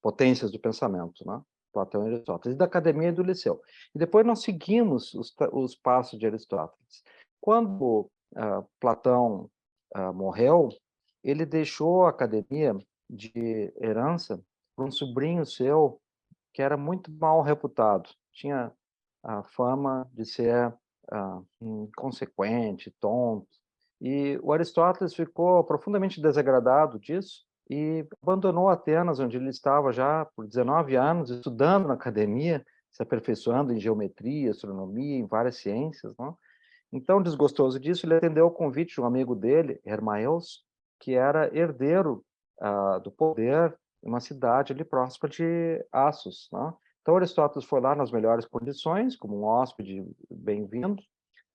potências do pensamento, né? Platão e Aristóteles, e da academia e do Liceu. E depois nós seguimos os passos de Aristóteles. Quando Platão morreu, ele deixou a academia de herança para um sobrinho seu que era muito mal reputado, tinha a fama de ser inconsequente, tonto, e o Aristóteles ficou profundamente desagradado disso e abandonou Atenas, onde ele estava já por 19 anos, estudando na academia, se aperfeiçoando em geometria, astronomia, em várias ciências, não? Então, desgostoso disso, ele atendeu o convite de um amigo dele, Hermaeus, que era herdeiro do poder em uma cidade ali próxima de Assos, não? Então, Aristóteles foi lá nas melhores condições, como um hóspede bem-vindo,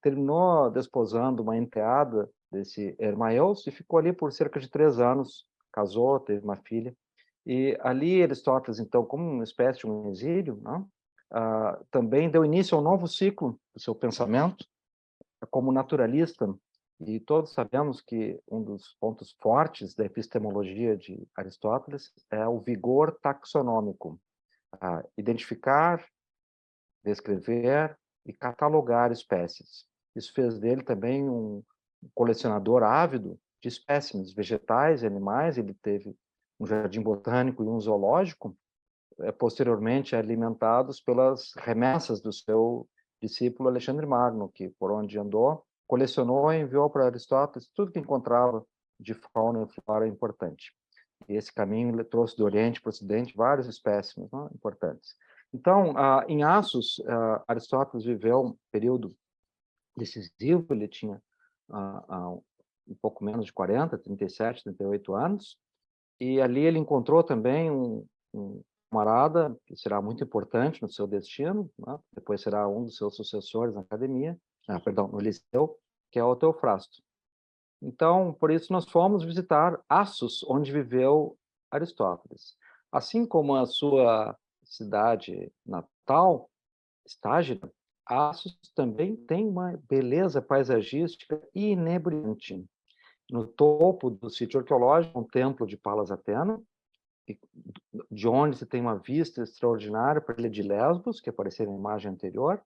terminou desposando uma enteada desse Hermaios e ficou ali por cerca de 3 anos, casou, teve uma filha. E ali Aristóteles, então, como uma espécie de um exílio, né, também deu início a um novo ciclo do seu pensamento, como naturalista, e todos sabemos que um dos pontos fortes da epistemologia de Aristóteles é o vigor taxonômico, identificar, descrever e catalogar espécies. Isso fez dele também um colecionador ávido de espécimes vegetais e animais. Ele teve um jardim botânico e um zoológico, posteriormente alimentados pelas remessas do seu discípulo Alexandre Magno, que por onde andou, colecionou e enviou para Aristóteles tudo que encontrava de fauna e flora importante. E esse caminho ele trouxe do Oriente para o Ocidente vários espécimes, né, importantes. Então, em Assos, Aristóteles viveu um período decisivo. Ele tinha um pouco menos de 40, 37, 38 anos, e ali ele encontrou também um camarada que será muito importante no seu destino, né? Depois será um dos seus sucessores na academia, perdão, no Liceu, que é o Teofrasto. Então, por isso nós fomos visitar Assos, onde viveu Aristóteles. Assim como a sua cidade natal, Estágita, Assos também tem uma beleza paisagística inebriante. No topo do sítio arqueológico, um templo de Palas Atena, de onde se tem uma vista extraordinária para a ilha de Lesbos, que apareceu na imagem anterior.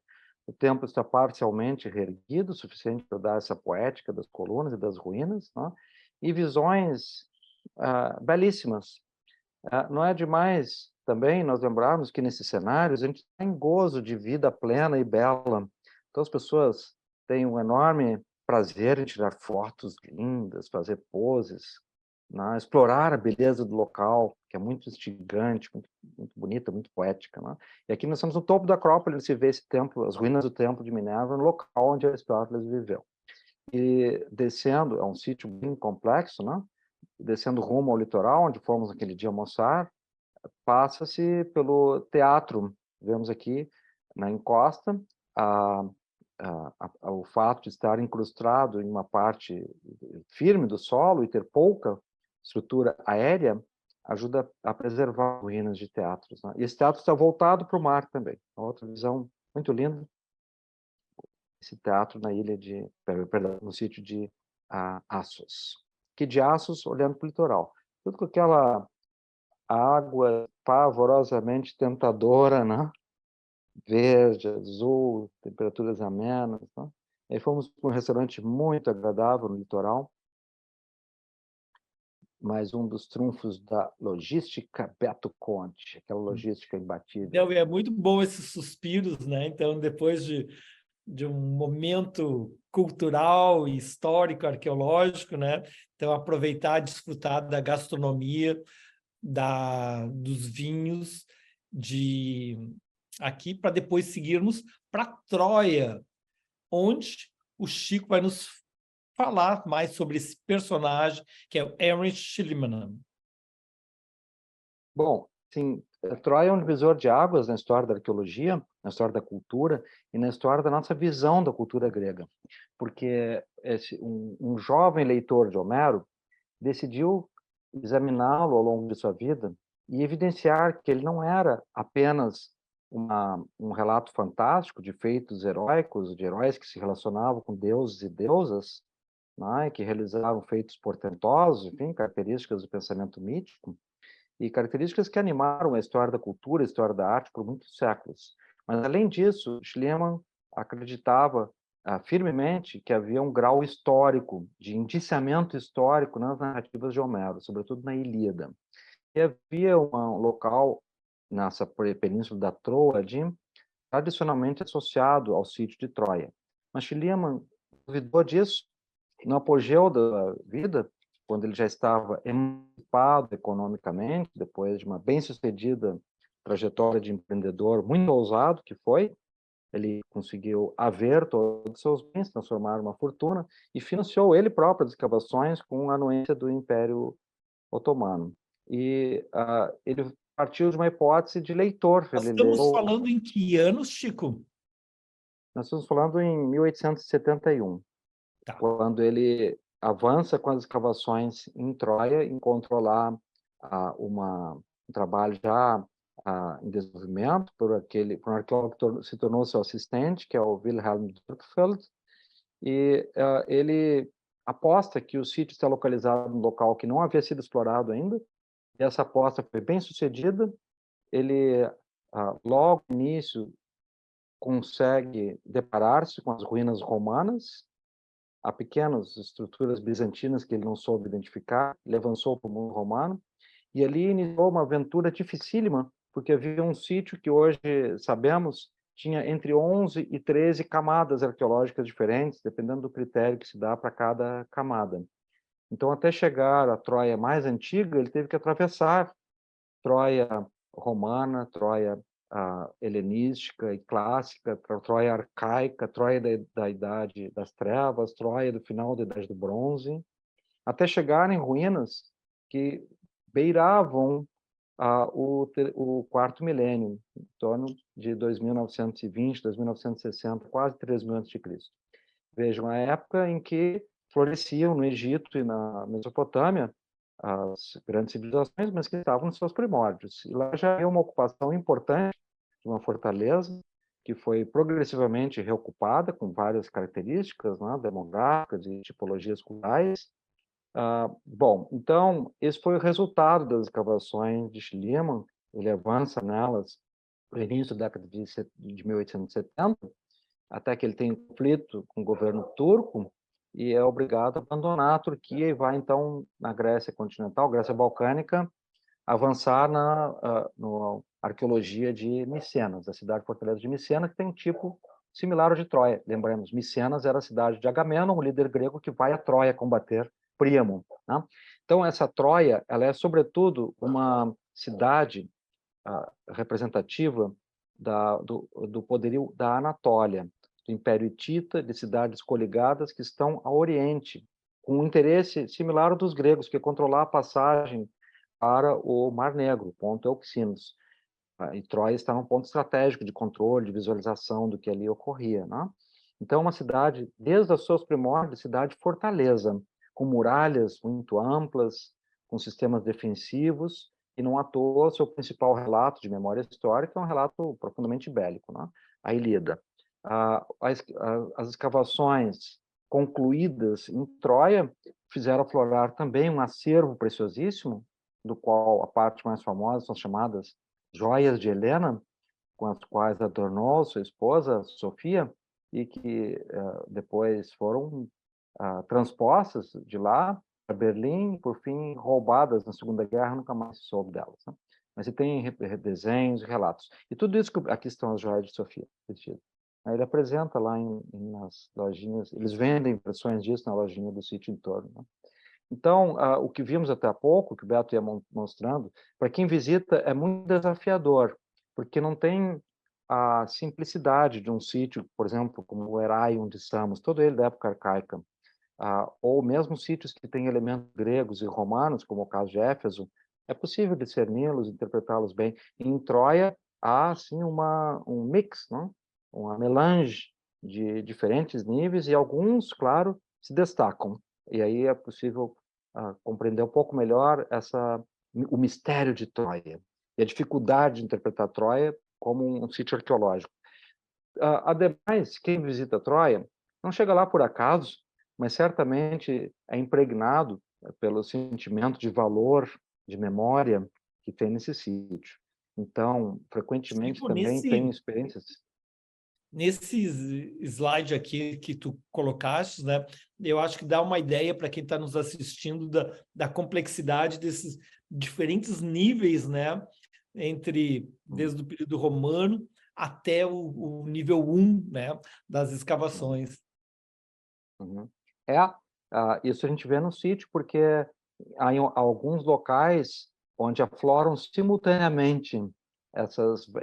O templo está parcialmente reerguido, o suficiente para dar essa poética das colunas e das ruínas, né? E visões belíssimas. Não é demais também nós lembrarmos que nesses cenários a gente tem gozo de vida plena e bela. Então as pessoas têm um enorme prazer em tirar fotos lindas, fazer poses, né? Explorar a beleza do local, que é muito instigante, muito, muito bonita, muito poética, né? E aqui nós estamos no topo da Acrópole, onde se vê esse templo, as ruínas do templo de Minerva, no local onde Aristóteles viveu. E descendo, é um sítio bem complexo, né? Descendo rumo ao litoral, onde fomos aquele dia almoçar, passa-se pelo teatro. Vemos aqui na encosta o fato de estar incrustado em uma parte firme do solo e ter pouca estrutura aérea ajuda a preservar ruínas de teatros, né? E esse teatro está voltado para o mar também. Uma outra visão muito linda, esse teatro na ilha de, perdão, no sítio de Assos. Que de Assos, olhando para o litoral. Tudo com aquela água pavorosamente tentadora, né? Verde, azul, temperaturas amenas, né? Aí fomos para um restaurante muito agradável no litoral, mais um dos trunfos da logística Beto Conte, aquela logística imbatível. Não, é muito bom esses suspiros, né? Então, depois de um momento cultural, histórico, arqueológico, né? Então, aproveitar, desfrutar da gastronomia, dos vinhos de aqui, para depois seguirmos para Troia, onde o Chico vai nos falar mais sobre esse personagem, que é o Heinrich Schliemann. Bom, sim, Troia é um divisor de águas na história da arqueologia, na história da cultura e na história da nossa visão da cultura grega. Porque um jovem leitor de Homero decidiu examiná-lo ao longo de sua vida e evidenciar que ele não era apenas um relato fantástico de feitos heróicos, de heróis que se relacionavam com deuses e deusas, né, que realizavam feitos portentosos, enfim, características do pensamento mítico, e características que animaram a história da cultura, a história da arte por muitos séculos. Mas, além disso, Schliemann acreditava firmemente que havia um grau histórico, de indiciamento histórico nas narrativas de Homero, sobretudo na Ilíada. E havia um local nessa península da Troade, tradicionalmente associado ao sítio de Troia. Mas Schliemann duvidou disso. No apogeu da vida, quando ele já estava emancipado economicamente, depois de uma bem-sucedida trajetória de empreendedor muito ousado que foi, ele conseguiu haver todos os seus bens, transformar uma fortuna e financiou ele próprio as escavações com a anuência do Império Otomano. E ele partiu de uma hipótese de leitor. Nós Ele estamos leu... falando em que anos, Chico? Nós estamos falando em 1871, Tá. quando ele avança com as escavações em Troia, encontrou lá um trabalho já em desenvolvimento por um arqueólogo que se tornou seu assistente, que é o Wilhelm Dürkfeld, e ele aposta que o sítio está localizado num local que não havia sido explorado ainda, e essa aposta foi bem sucedida. Ele, logo no início, consegue deparar-se com as ruínas romanas, há pequenas estruturas bizantinas que ele não soube identificar, ele avançou para o mundo romano, e ali iniciou uma aventura dificílima, porque havia um sítio que hoje sabemos tinha entre 11 e 13 camadas arqueológicas diferentes, dependendo do critério que se dá para cada camada. Então, até chegar à Troia mais antiga, ele teve que atravessar Troia romana, Troia helenística e clássica, Troia arcaica, Troia da Idade das Trevas, Troia do final da Idade do Bronze, até chegar em ruínas que beiravam o quarto milênio, em torno de 2920, 2960, quase 3.000 a.C. Vejam, a época em que floresciam no Egito e na Mesopotâmia as grandes civilizações, mas que estavam nos seus primórdios. E lá já havia uma ocupação importante de uma fortaleza que foi progressivamente reocupada com várias características, né, demográficas e tipologias culturais. Bom, então, esse foi o resultado das escavações de Schliemann. Ele avança nelas no início da década de 1870, até que ele tem um conflito com o governo turco e é obrigado a abandonar a Turquia e vai, então, na Grécia continental, Grécia Balcânica, avançar na arqueologia de Micenas, a cidade-fortaleza de Micenas, que tem um tipo similar ao de Troia. Lembremos, Micenas era a cidade de Agamenon, um líder grego que vai a Troia combater Príamo, né? Então, essa Troia, ela é, sobretudo, uma cidade representativa do poderio da Anatólia, do Império Hitita, de cidades coligadas que estão a Oriente, com um interesse similar ao dos gregos, que é controlar a passagem para o Mar Negro, ponto Euxinos. E Troia está num ponto estratégico de controle, de visualização do que ali ocorria, né? Então, uma cidade, desde os seus primórdios, cidade fortaleza, com muralhas muito amplas, com sistemas defensivos, e não à toa, seu principal relato de memória histórica é um relato profundamente bélico, né? A Ilíada. As escavações concluídas em Troia fizeram aflorar também um acervo preciosíssimo, do qual a parte mais famosa são chamadas joias de Helena, com as quais adornou sua esposa, Sofia, e que depois foram transpostas de lá para Berlim, por fim roubadas na Segunda Guerra, nunca mais se soube delas, né? Mas ele tem desenhos, relatos. E tudo isso que aqui estão as joias de Sofia. Ele apresenta lá nas lojinhas, eles vendem impressões disso na lojinha do sítio em torno, né? Então, o que vimos até há pouco, que o Beto ia mostrando, para quem visita é muito desafiador, porque não tem a simplicidade de um sítio, por exemplo, como o Herai, onde estamos, todo ele da época arcaica, ou mesmo sítios que têm elementos gregos e romanos, como o caso de Éfeso, é possível discerni-los, interpretá-los bem. Em Troia, há, assim, um mix, não? Uma melange de diferentes níveis e alguns, claro, se destacam. E aí é possível compreender um pouco melhor o mistério de Troia e a dificuldade de interpretar Troia como um sítio arqueológico. Ademais, quem visita Troia não chega lá por acaso, mas certamente é impregnado pelo sentimento de valor, de memória que tem nesse sítio. Então, frequentemente Chico, também tem experiências. nesse slide aqui que tu colocaste, né, eu acho que dá uma ideia para quem está nos assistindo da complexidade desses diferentes níveis, né, desde o período romano até o nível 1, né, das escavações. Uhum. Isso a gente vê no sítio, porque há alguns locais onde afloram simultaneamente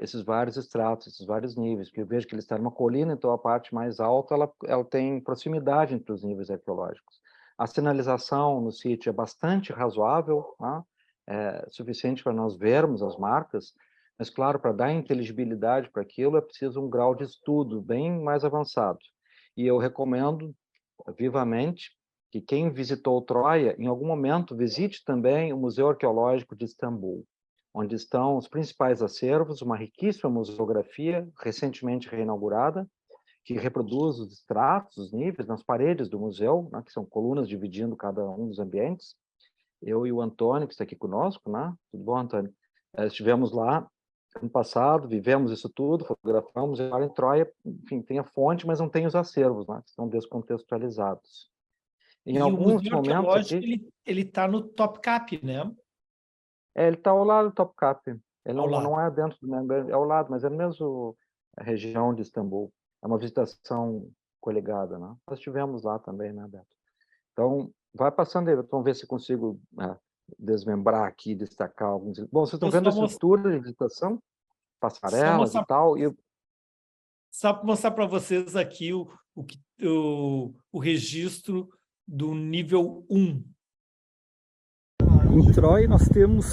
esses vários estratos, esses vários níveis, porque eu vejo que ele está numa colina, então a parte mais alta ela tem proximidade entre os níveis arqueológicos. A sinalização no sítio é bastante razoável, né? É suficiente para nós vermos as marcas, Mas, claro, para dar inteligibilidade para aquilo é preciso um grau de estudo bem mais avançado. E eu recomendo vivamente que quem visitou Troia, em algum momento, visite também o Museu Arqueológico de Istambul, onde estão os principais acervos, uma riquíssima museografia, recentemente reinaugurada, que reproduz os estratos, os níveis nas paredes do museu, né, que são colunas dividindo cada um dos ambientes. Eu e o Antônio, que está aqui conosco, né? Tudo bom, Antônio? Estivemos lá ano passado, vivemos isso tudo, fotografamos, e agora em Troia, enfim, tem a fonte, mas não tem os acervos, né? Que estão descontextualizados. Em E o alguns Museu momentos Arqueológico, aqui, ele está no Topkapi, né? ele está ao lado do Topkapi. Ele Ao lado. não é dentro do é ao lado, mas é na mesma região de Istambul. É uma visitação coligada, né? Nós estivemos lá também, né, Beto? Então, vai passando aí, vamos ver se consigo desmembrar aqui, destacar alguns. Bom, vocês estão Vou vendo a só, estrutura de visitação, só passarelas e mostrar, tal, e só mostrar para vocês aqui o registro do nível 1. Em Troia nós temos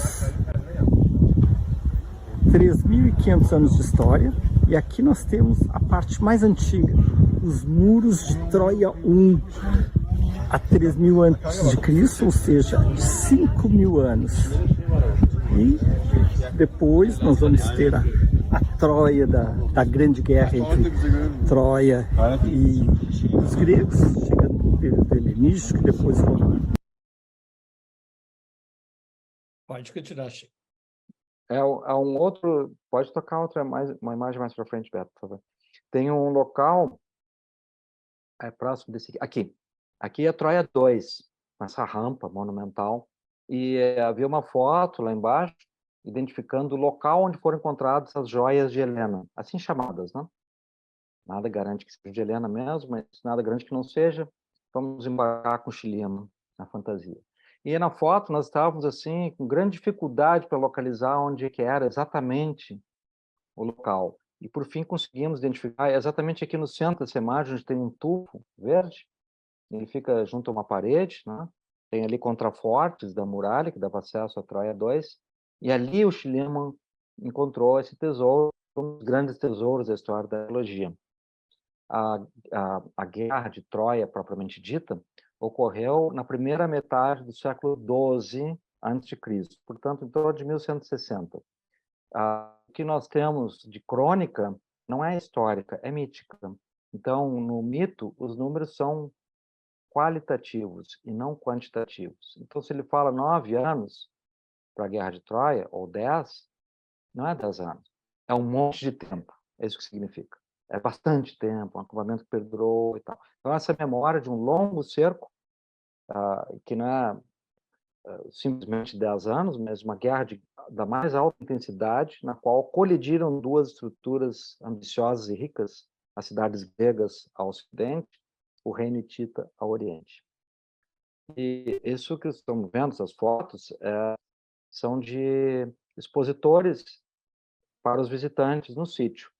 3.500 anos de história, e aqui nós temos a parte mais antiga, os muros de Troia 1, há 3.000 antes de Cristo, ou seja, 5.000 anos. E depois nós vamos ter a Troia da grande guerra entre Troia e os gregos, chegando no período helenístico, depois romano. Pode continuar, Chico. é um outro. Pode tocar uma imagem mais para frente, Beto, por favor. Tem um local próximo desse aqui. Aqui é Troia 2, essa rampa monumental. E havia uma foto lá embaixo, identificando o local onde foram encontradas as joias de Helena, assim chamadas, né? Nada garante que seja de Helena mesmo, mas nada garante que não seja. Vamos embarcar com Chilima na fantasia. E na foto nós estávamos assim com grande dificuldade para localizar onde que era exatamente o local. E por fim conseguimos identificar exatamente aqui no centro dessa imagem, onde tem um tufo verde. Ele fica junto a uma parede, né? Tem ali contrafortes da muralha que dava acesso a Troia 2. E ali o Schliemann encontrou esse tesouro, um dos grandes tesouros da história da arqueologia. A guerra de Troia, propriamente dita, ocorreu na primeira metade do século XII a.C., portanto, em torno de 1160. O que nós temos de crônica não é histórica, é mítica. Então, no mito, os números são qualitativos e não quantitativos. Então, se ele fala 9 anos para a Guerra de Troia, ou 10, não é 10 anos. É um monte de tempo. É isso que significa. É bastante tempo, um acampamento que perdurou e tal. Então, essa memória de um longo cerco, que não é simplesmente 10 anos, mas uma guerra da mais alta intensidade, na qual colidiram duas estruturas ambiciosas e ricas, as cidades gregas ao ocidente, o reino hitita ao oriente. E isso que estamos vendo, essas fotos, são de expositores para os visitantes no sítio.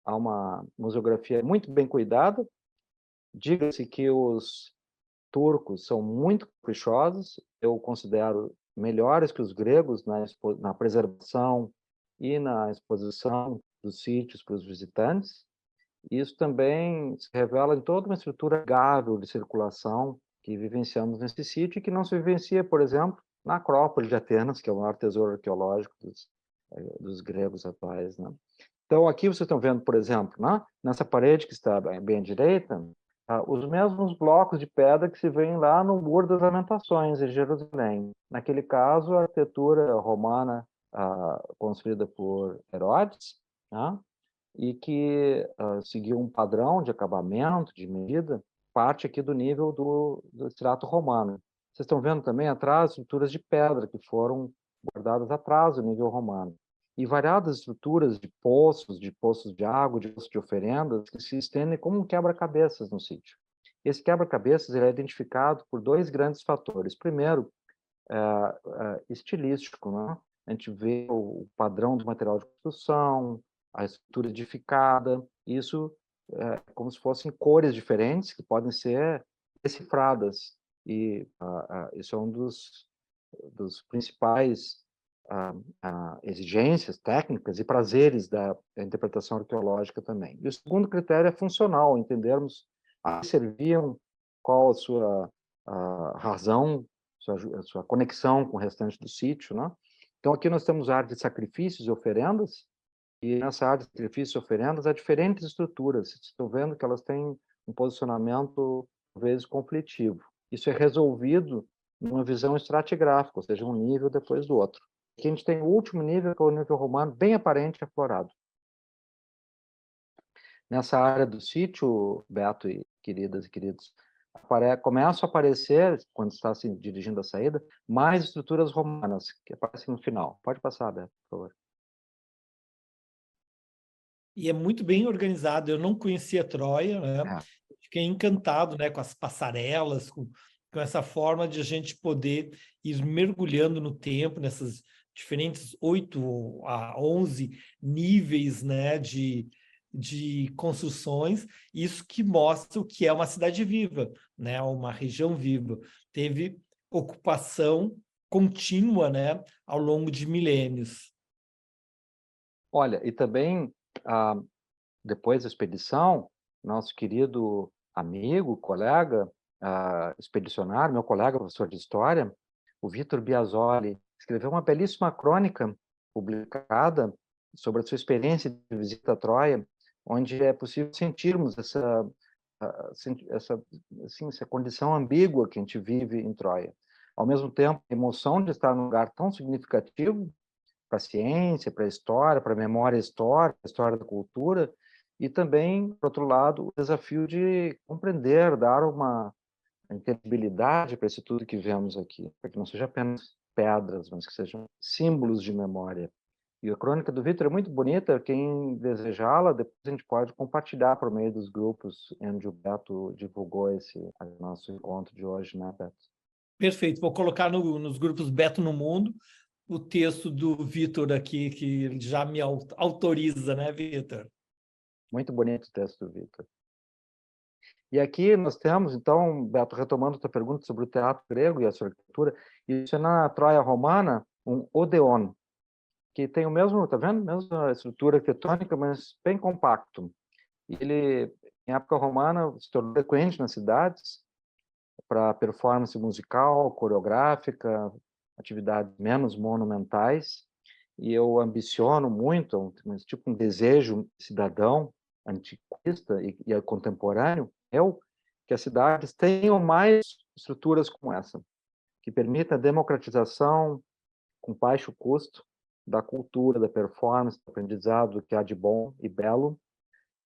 Há uma museografia muito bem cuidada. Diga-se que os turcos são muito caprichosos, eu considero melhores que os gregos na preservação e na exposição dos sítios para os visitantes. Isso também se revela em toda uma estrutura amigável de circulação que vivenciamos nesse sítio e que não se vivencia, por exemplo, na Acrópole de Atenas, que é o maior tesouro arqueológico dos gregos atuais, né? Então, aqui vocês estão vendo, por exemplo, né, nessa parede que está bem à direita, os mesmos blocos de pedra que se veem lá no Muro das Lamentações, em Jerusalém. Naquele caso, a arquitetura romana construída por Herodes, né, e que seguiu um padrão de acabamento, de medida, parte aqui do nível do estrato romano. Vocês estão vendo também atrás estruturas de pedra que foram guardadas atrás do nível romano. E variadas estruturas de poços de água, de poços de oferendas, que se estendem como um quebra-cabeças no sítio. Esse quebra-cabeças é identificado por dois grandes fatores. Primeiro, estilístico, né? A gente vê o padrão do material de construção, a estrutura edificada, isso é como se fossem cores diferentes que podem ser decifradas. E isso é um dos principais exigências técnicas e prazeres da interpretação arqueológica também. E o segundo critério é funcional, entendermos a que serviam, qual a sua razão, a sua conexão com o restante do sítio, né? Então, aqui nós temos a área de sacrifícios e oferendas, e nessa área de sacrifícios e oferendas há diferentes estruturas. Estou vendo que elas têm um posicionamento, às vezes, conflitivo. Isso é resolvido numa visão estratigráfica, ou seja, um nível depois do outro. Aqui a gente tem o último nível, que é o nível romano, bem aparente e aflorado. Nessa área do sítio, Beto e queridas e queridos, começam a aparecer, quando está se dirigindo a saída, mais estruturas romanas, que aparecem no final. Pode passar, Beto, por favor. E é muito bem organizado. Eu não conhecia Troia, né? Fiquei encantado, né, com as passarelas, com essa forma de a gente poder ir mergulhando no tempo, nessas diferentes 8 a 11 níveis, né, de construções, isso que mostra o que é uma cidade viva, né, uma região viva. Teve ocupação contínua, né, ao longo de milênios. Olha, e também, depois da expedição, nosso querido amigo, colega, expedicionário, meu colega, professor de História, o Vitor Biasoli, escreveu uma belíssima crônica publicada sobre a sua experiência de visita a Troia, onde é possível sentirmos essa condição ambígua que a gente vive em Troia. Ao mesmo tempo, a emoção de estar num lugar tão significativo para a ciência, para a história, para a memória histórica, a história da cultura, e também, por outro lado, o desafio de compreender, dar uma inteligibilidade para isso tudo que vemos aqui, para que não seja apenas pedras, mas que sejam símbolos de memória. E a crônica do Vitor é muito bonita, quem desejá-la, depois a gente pode compartilhar por meio dos grupos onde o Beto divulgou esse nosso encontro de hoje, né, Beto? Perfeito, vou colocar nos grupos Beto no Mundo o texto do Vitor aqui, que ele já me autoriza, né, Vitor? Muito bonito o texto do Vitor. E aqui nós temos, então, Beto, retomando a tua pergunta sobre o teatro grego e a sua arquitetura, isso é na Troia romana, um Odeon, que tem o mesmo, tá vendo? Mesma estrutura arquitetônica, mas bem compacto. E ele, em época romana, se tornou frequente nas cidades para performance musical, coreográfica, atividades menos monumentais. E eu ambiciono muito, tipo um desejo cidadão, antiquista e contemporâneo, que as cidades tenham mais estruturas como essa, que permita a democratização com baixo custo da cultura, da performance, do aprendizado, do que há de bom e belo.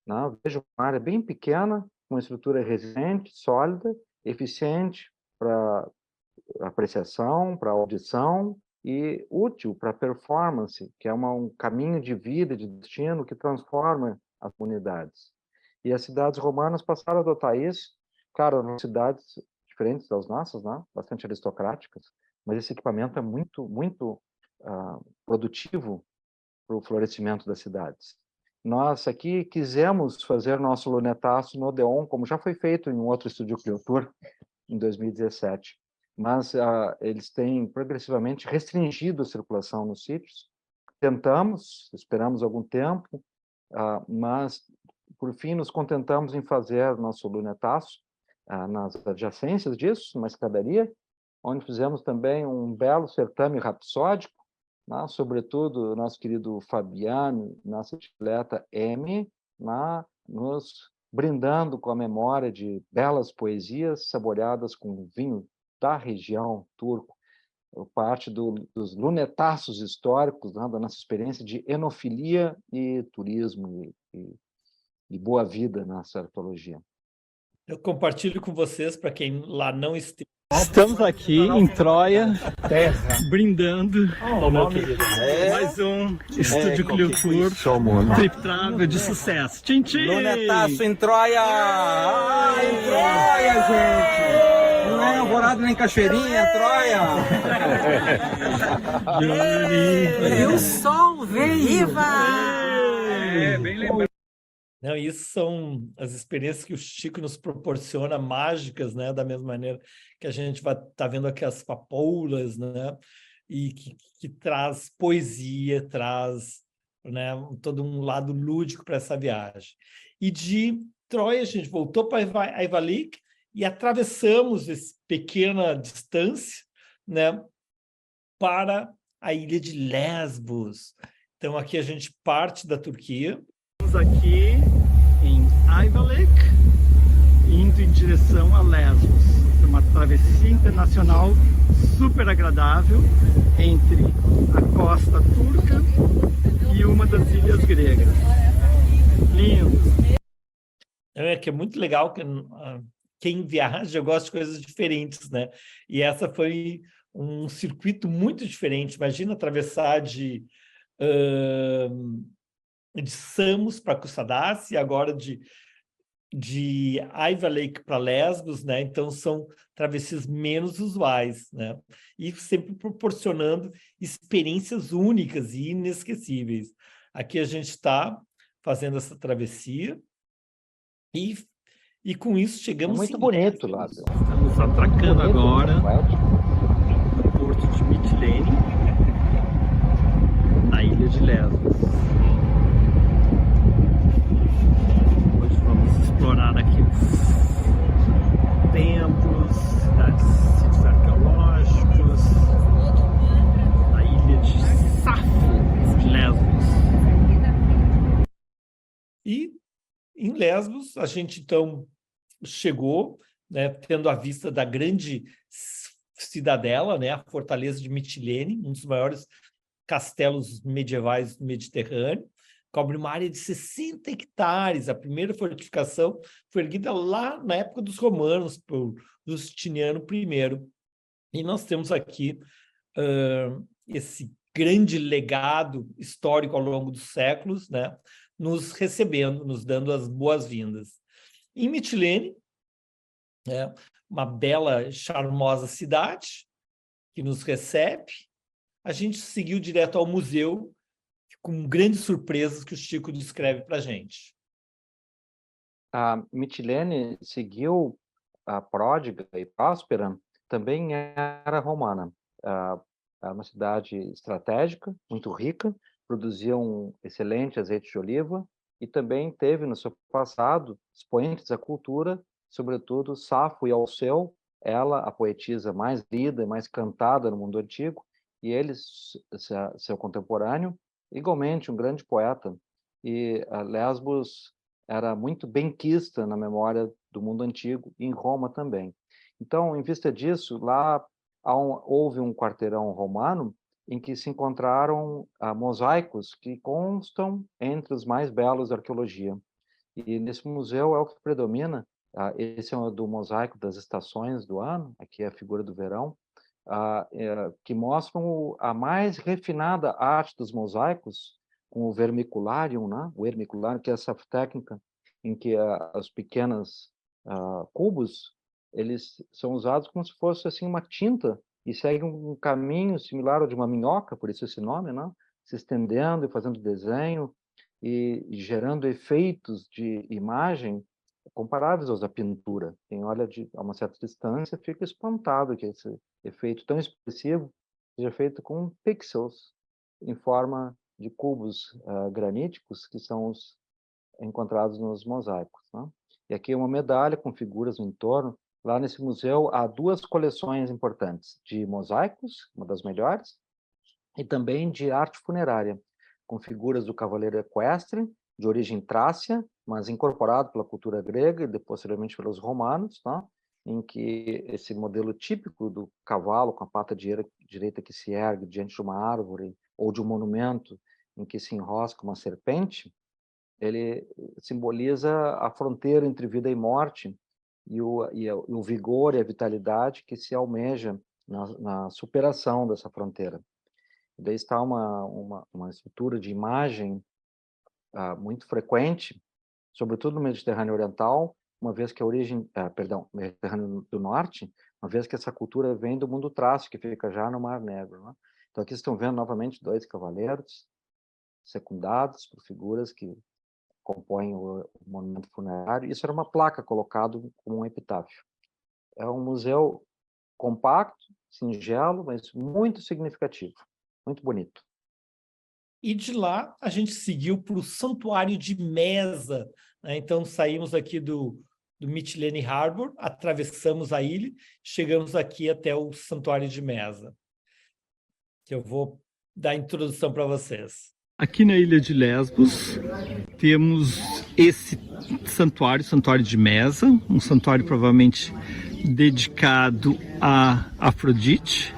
Né? Vejo uma área bem pequena, com uma estrutura resiliente, sólida, eficiente para apreciação, para audição e útil para performance, que é um caminho de vida, de destino que transforma as comunidades. E as cidades romanas passaram a adotar isso, claro, cidades diferentes das nossas, né? Bastante aristocráticas, mas esse equipamento é muito produtivo para o florescimento das cidades. Nós aqui quisemos fazer nosso lunetaço no Odeon, como já foi feito em um outro estúdio Cliotour, em 2017. Mas eles têm progressivamente restringido a circulação nos sítios. Tentamos, esperamos algum tempo, mas, por fim, nos contentamos em fazer nosso lunetaço nas adjacências disso, uma escadaria, onde fizemos também um belo certame rapsódico, né? Sobretudo o nosso querido Fabiano, nossa atleta M, nos brindando com a memória de belas poesias saboreadas com vinho da região turco, parte dos lunetaços históricos, né, da nossa experiência de enofilia e turismo e boa vida na arqueologia. Eu compartilho com vocês, para quem lá não esteja. Estamos aqui em Troia, brindando mais um Estúdio Cliotour, Trip Travel de sucesso. Tchim, tchim! Lunetaço em Troia! Em Troia, gente! Não é Alvorada nem Cachoeirinha, é Troia! E o sol veio! Viva! É, bem lembrado. Não, isso são as experiências que o Chico nos proporciona, mágicas, né? Da mesma maneira que a gente vai estar vendo aqui as papoulas, né? e que traz poesia, traz, né, todo um lado lúdico para essa viagem. E de Troia, a gente voltou para Ayvalik e atravessamos essa pequena distância, né, para a ilha de Lesbos. Então, aqui a gente parte da Turquia. Estamos aqui em Ayvalik, indo em direção a Lesbos. É uma travessia internacional super agradável entre a costa turca e uma das ilhas gregas. Lindo! Que é muito legal, que quem viaja gosta de coisas diferentes, né? E essa foi um circuito muito diferente. Imagina atravessar de Samos para Kusadasi, agora de Ayvalik para Lesbos, né? Então são travessias menos usuais, né? E sempre proporcionando experiências únicas e inesquecíveis. Aqui a gente está fazendo essa travessia e com isso chegamos... É muito bonito lá. Estamos atracando agora no porto de Mitilene, na ilha de Lesbos. Hoje vamos explorar aqui os templos, sítios arqueológicos, a ilha de Safo, de Lesbos. E em Lesbos, a gente então chegou, né, tendo a vista da grande cidadela, né, a Fortaleza de Mitilene, um dos maiores castelos medievais do Mediterrâneo, cobre uma área de 60 hectares. A primeira fortificação foi erguida lá na época dos romanos, por Justiniano I. E nós temos aqui esse grande legado histórico ao longo dos séculos, né, nos recebendo, nos dando as boas-vindas. Em Mitilene, uma bela, charmosa cidade que nos recebe, a gente seguiu direto ao museu, com grandes surpresas que o Chico descreve para a gente. A Mitilene seguiu a pródiga e próspera, também era romana. É uma cidade estratégica, muito rica, produzia um excelente azeite de oliva e também teve no seu passado expoentes da cultura, sobretudo Safo e Alceu, ela a poetisa mais lida e mais cantada no mundo antigo, e ele, seu contemporâneo, igualmente um grande poeta. E Lesbos era muito benquista na memória do mundo antigo e em Roma também. Então, em vista disso, lá houve um quarteirão romano em que se encontraram mosaicos que constam entre os mais belos da arqueologia. E nesse museu é o que predomina. Esse é o do mosaico das estações do ano, aqui é a figura do verão, que mostram a mais refinada arte dos mosaicos, com o vermicularium, né? O vermicularium, que é essa técnica em que os pequenos cubos, eles são usados como se fosse assim uma tinta e seguem um caminho similar ao de uma minhoca, por isso esse nome, né? Se estendendo e fazendo desenho e gerando efeitos de imagem comparáveis aos da pintura. Quem olha a uma certa distância fica espantado que esse efeito tão expressivo seja feito com pixels em forma de cubos graníticos que são os encontrados nos mosaicos, né? E aqui uma medalha com figuras no entorno. Lá nesse museu há duas coleções importantes de mosaicos, uma das melhores, e também de arte funerária, com figuras do cavaleiro equestre, de origem trácia, mas incorporado pela cultura grega e depois, posteriormente pelos romanos, tá? Em que esse modelo típico do cavalo com a pata direita que se ergue diante de uma árvore ou de um monumento em que se enrosca uma serpente, ele simboliza a fronteira entre vida e morte e o vigor e a vitalidade que se almeja na superação dessa fronteira. E daí está uma estrutura de imagem muito frequente, sobretudo no Mediterrâneo Oriental, uma vez que a origem, Mediterrâneo do Norte, uma vez que essa cultura vem do mundo trácio, que fica já no Mar Negro, né? Então aqui vocês estão vendo novamente dois cavaleiros, secundados por figuras que compõem o monumento funerário. Isso era uma placa colocada como um epitáfio. É um museu compacto, singelo, mas muito significativo, muito bonito. E de lá a gente seguiu para o Santuário de Mesa, né? Então saímos aqui do Mytilene Harbor, atravessamos a ilha, chegamos aqui até o Santuário de Mesa, que eu vou dar a introdução para vocês. Aqui na ilha de Lesbos temos esse santuário de Mesa, um santuário provavelmente dedicado a Afrodite,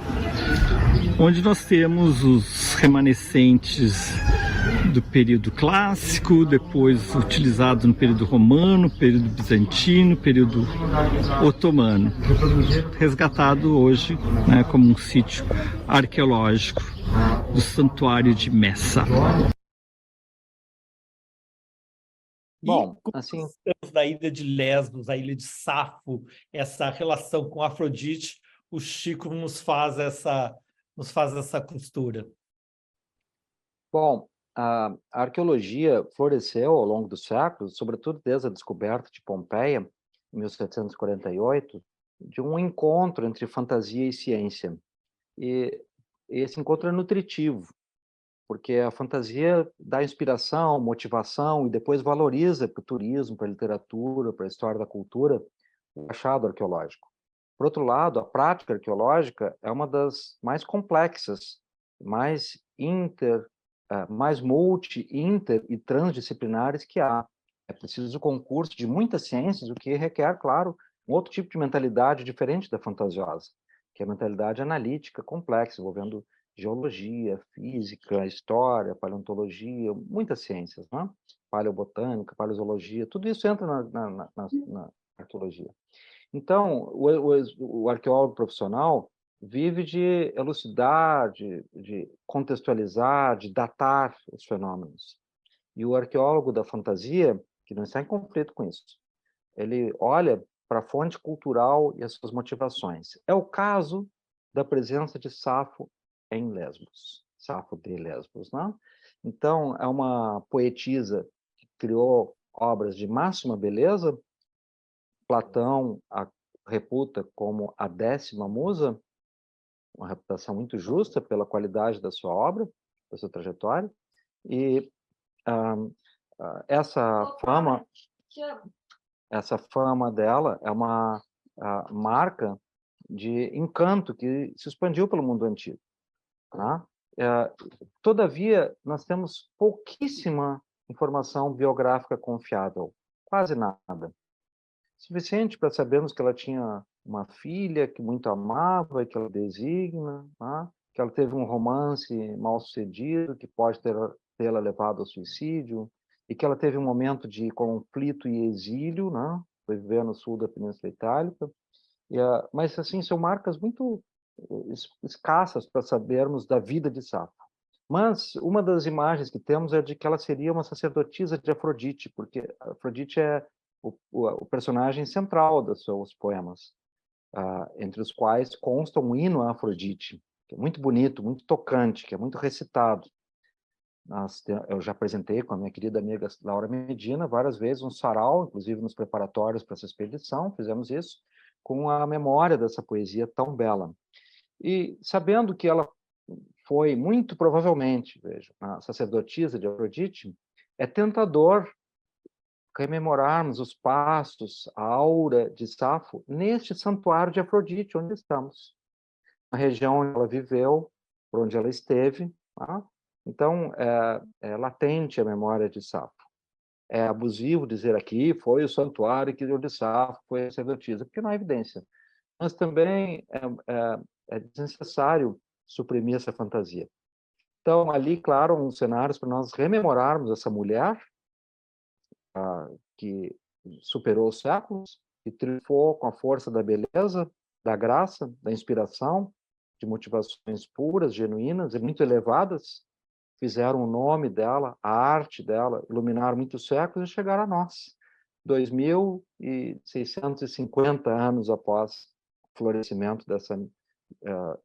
onde nós temos os remanescentes do período clássico, depois utilizado no período romano, período bizantino, período otomano, resgatado hoje, né, como um sítio arqueológico do Santuário de Mesa. Bom, assim, Estamos na ilha de Lesbos, a ilha de Safo, essa relação com Afrodite, o Chico nos faz essa costura. bom, a arqueologia floresceu ao longo dos séculos, sobretudo desde a descoberta de Pompeia, em 1748, de um encontro entre fantasia e ciência. E esse encontro é nutritivo, porque a fantasia dá inspiração, motivação e depois valoriza para o turismo, para a literatura, para a história da cultura, o achado arqueológico. Por outro lado, a prática arqueológica é uma das mais complexas, mais mais multi, inter e transdisciplinares que há. É preciso o concurso de muitas ciências, o que requer, claro, um outro tipo de mentalidade diferente da fantasiosa, que é a mentalidade analítica complexa, envolvendo geologia, física, história, paleontologia, muitas ciências, né? Paleobotânica, paleozoologia, tudo isso entra na arqueologia. Então, o arqueólogo profissional vive de elucidar, de contextualizar, de datar os fenômenos. E o arqueólogo da fantasia, que não está em conflito com isso, ele olha para a fonte cultural e as suas motivações. É o caso da presença de Safo em Lesbos, Safo de Lesbos, né? Então, é uma poetisa que criou obras de máxima beleza. Platão a reputa como a 10ª musa, uma reputação muito justa pela qualidade da sua obra, da sua trajetória, e essa fama dela é uma marca de encanto que se expandiu pelo mundo antigo. Tá? Todavia, nós temos pouquíssima informação biográfica confiável, quase nada. Suficiente para sabermos que ela tinha uma filha que muito amava e que ela designa, tá? Que ela teve um romance mal sucedido que pode tê-la levado ao suicídio, e que ela teve um momento de conflito e exílio, né? Foi viver no sul da Península Itálica. Mas, assim, são marcas muito escassas para sabermos da vida de Safo. Mas uma das imagens que temos é de que ela seria uma sacerdotisa de Afrodite, porque Afrodite é o personagem central dos seus poemas, entre os quais consta um hino a Afrodite, que é muito bonito, muito tocante, que é muito recitado. Eu já apresentei com a minha querida amiga Laura Medina várias vezes um sarau, inclusive nos preparatórios para essa expedição, fizemos isso, com a memória dessa poesia tão bela. E sabendo que ela foi, muito provavelmente, veja, a sacerdotisa de Afrodite, é tentador rememorarmos os passos, a aura de Safo, neste santuário de Afrodite, onde estamos. Na região onde ela viveu, por onde ela esteve. Tá? Então, é latente a memória de Safo. É abusivo dizer aqui, foi o santuário que onde Safo foi a sacerdotisa, porque não há evidência. Mas também é desnecessário suprimir essa fantasia. Então, ali, claro, uns cenários para nós rememorarmos essa mulher, que superou os séculos, que triunfou com a força da beleza, da graça, da inspiração, de motivações puras, genuínas e muito elevadas, fizeram o nome dela, a arte dela, iluminaram muitos séculos e chegaram a nós, 2.650 anos após o florescimento dessa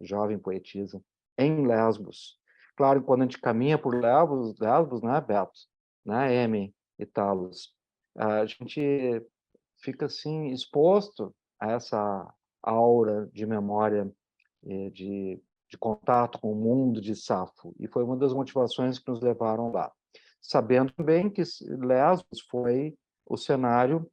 jovem poetisa em Lesbos. Claro, quando a gente caminha por Lesbos, né, Beto, né, Emi e Talos, a gente fica assim exposto a essa aura de memória de contato com o mundo de Safo, e foi uma das motivações que nos levaram lá. Sabendo também que Lesbos foi o cenário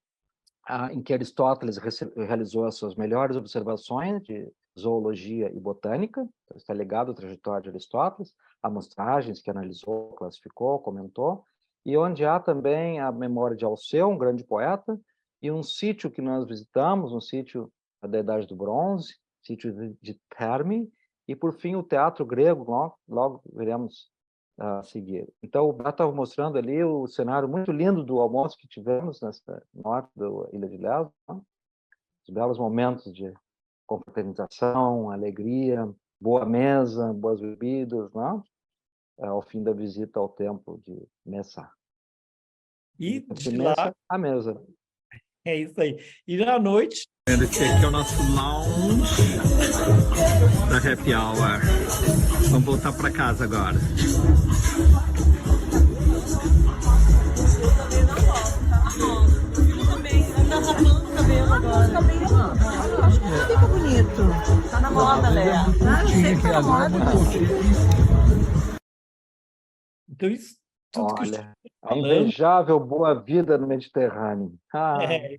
em que Aristóteles realizou as suas melhores observações de zoologia e botânica, está ligado à trajetória de Aristóteles, amostragens que analisou, classificou, comentou, e onde há também a memória de Alceu, um grande poeta, e um sítio que nós visitamos, um sítio da Idade do Bronze, sítio de Terme, e, por fim, o teatro grego, logo veremos a seguir. Então, o Beto estava mostrando ali o cenário muito lindo do almoço que tivemos nessa norte da Ilha de Lesbos, né? Os belos momentos de confraternização, alegria, boa mesa, boas bebidas, né? Ao fim da visita ao templo de Messa. E De de Messa lá, à mesa. é isso aí. E na noite, Esse aqui é o nosso lounge da Happy Hour. Vamos voltar para casa agora. Tá rapando o cabelo agora. Acho que fica bonito. Tá na moda, Léa. Ah, eu sei que tá na moda. então isso, tudo que eu estou Olha, a falando, invejável boa vida no Mediterrâneo. é,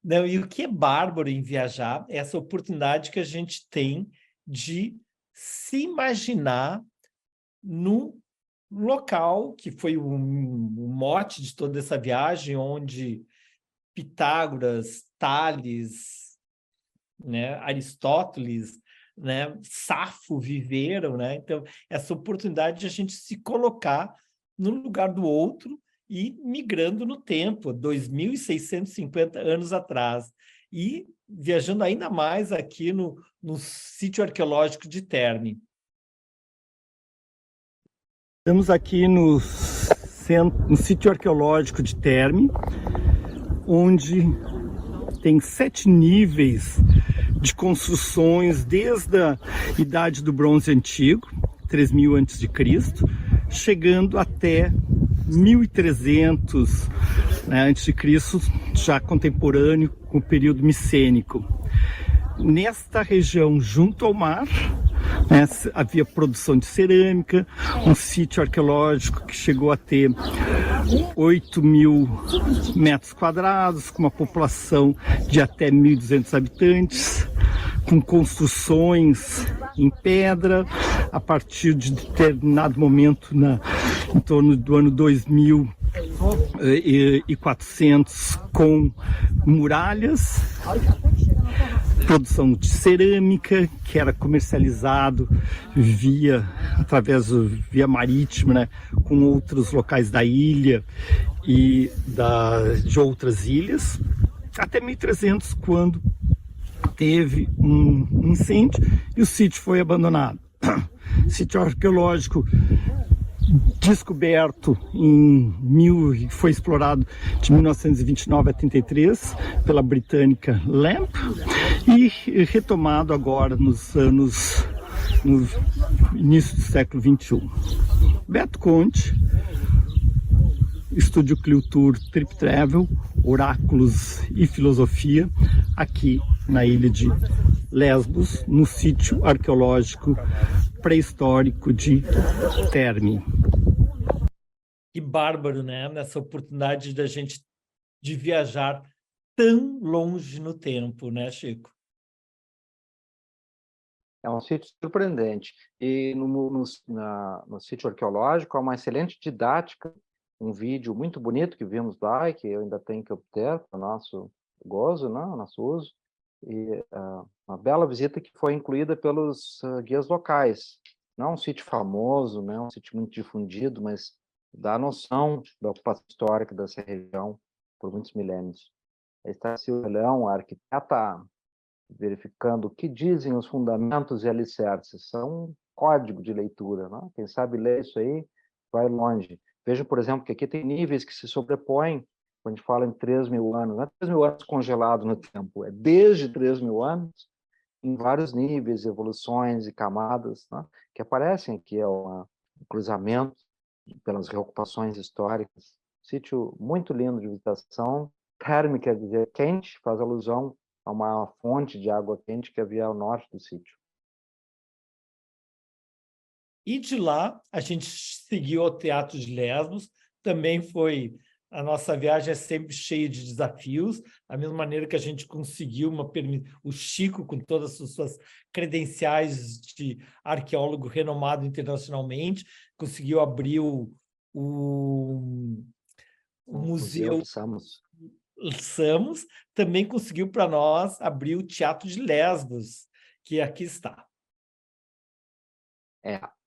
não, e o que é bárbaro em viajar é essa oportunidade que a gente tem de se imaginar num local que foi o mote de toda essa viagem, onde Pitágoras, Tales, né, Aristóteles, né, Safo viveram, né? Então, essa oportunidade de a gente se colocar no lugar do outro e migrando no tempo, 2.650 anos atrás, e viajando ainda mais aqui no sítio arqueológico de Terni. Estamos aqui no sítio arqueológico de Terme, onde tem 7 níveis de construções desde a Idade do Bronze Antigo, 3000 a.C., chegando até 1300, né, a.C., já contemporâneo com o período micênico. Nesta região, junto ao mar, né, havia produção de cerâmica, um sítio arqueológico que chegou a ter 8.000 metros quadrados, com uma população de até 1.200 habitantes, com construções em pedra, a partir de determinado momento, em torno do ano 2400, com muralhas, produção de cerâmica, que era comercializado através via marítima, né, com outros locais da ilha e de outras ilhas, até 1300, quando teve um incêndio e o sítio foi abandonado. Sítio arqueológico descoberto foi explorado de 1929 a 33 pela britânica Lamp e retomado agora no início do século XXI. Beto Conte, Estúdio Cliotour Trip Travel, Oráculos e Filosofia, aqui na ilha de Lesbos, no sítio arqueológico pré-histórico de Terme. Que bárbaro, né? Nessa oportunidade da gente de viajar tão longe no tempo, né, Chico? É um sítio surpreendente. E no sítio arqueológico há uma excelente didática, um vídeo muito bonito que vimos lá e que eu ainda tenho que obter para o nosso gozo, né, nosso uso. E uma bela visita que foi incluída pelos guias locais. Não é um sítio famoso, não é um sítio muito difundido, mas dá noção da ocupação histórica dessa região por muitos milênios. Aí está Silvia Leão, a arquiteta, verificando o que dizem os fundamentos e alicerces. São um código de leitura, né? Quem sabe ler isso aí vai longe. Veja, por exemplo, que aqui tem níveis que se sobrepõem quando a gente fala em 3.000 anos. Não é 3.000 anos congelado no tempo, é desde 3.000 anos, em vários níveis, evoluções e camadas, né, que aparecem aqui, é um cruzamento pelas reocupações históricas. Sítio muito lindo de visitação. Terme quer dizer quente, faz alusão a uma fonte de água quente que havia ao norte do sítio. E de lá, a gente seguiu ao Teatro de Lesbos, também foi... A nossa viagem é sempre cheia de desafios, da mesma maneira que a gente conseguiu o Chico, com todas as suas credenciais de arqueólogo renomado internacionalmente, conseguiu abrir o Museu de Samos. Samos, também conseguiu para nós abrir o Teatro de Lesbos, que aqui está.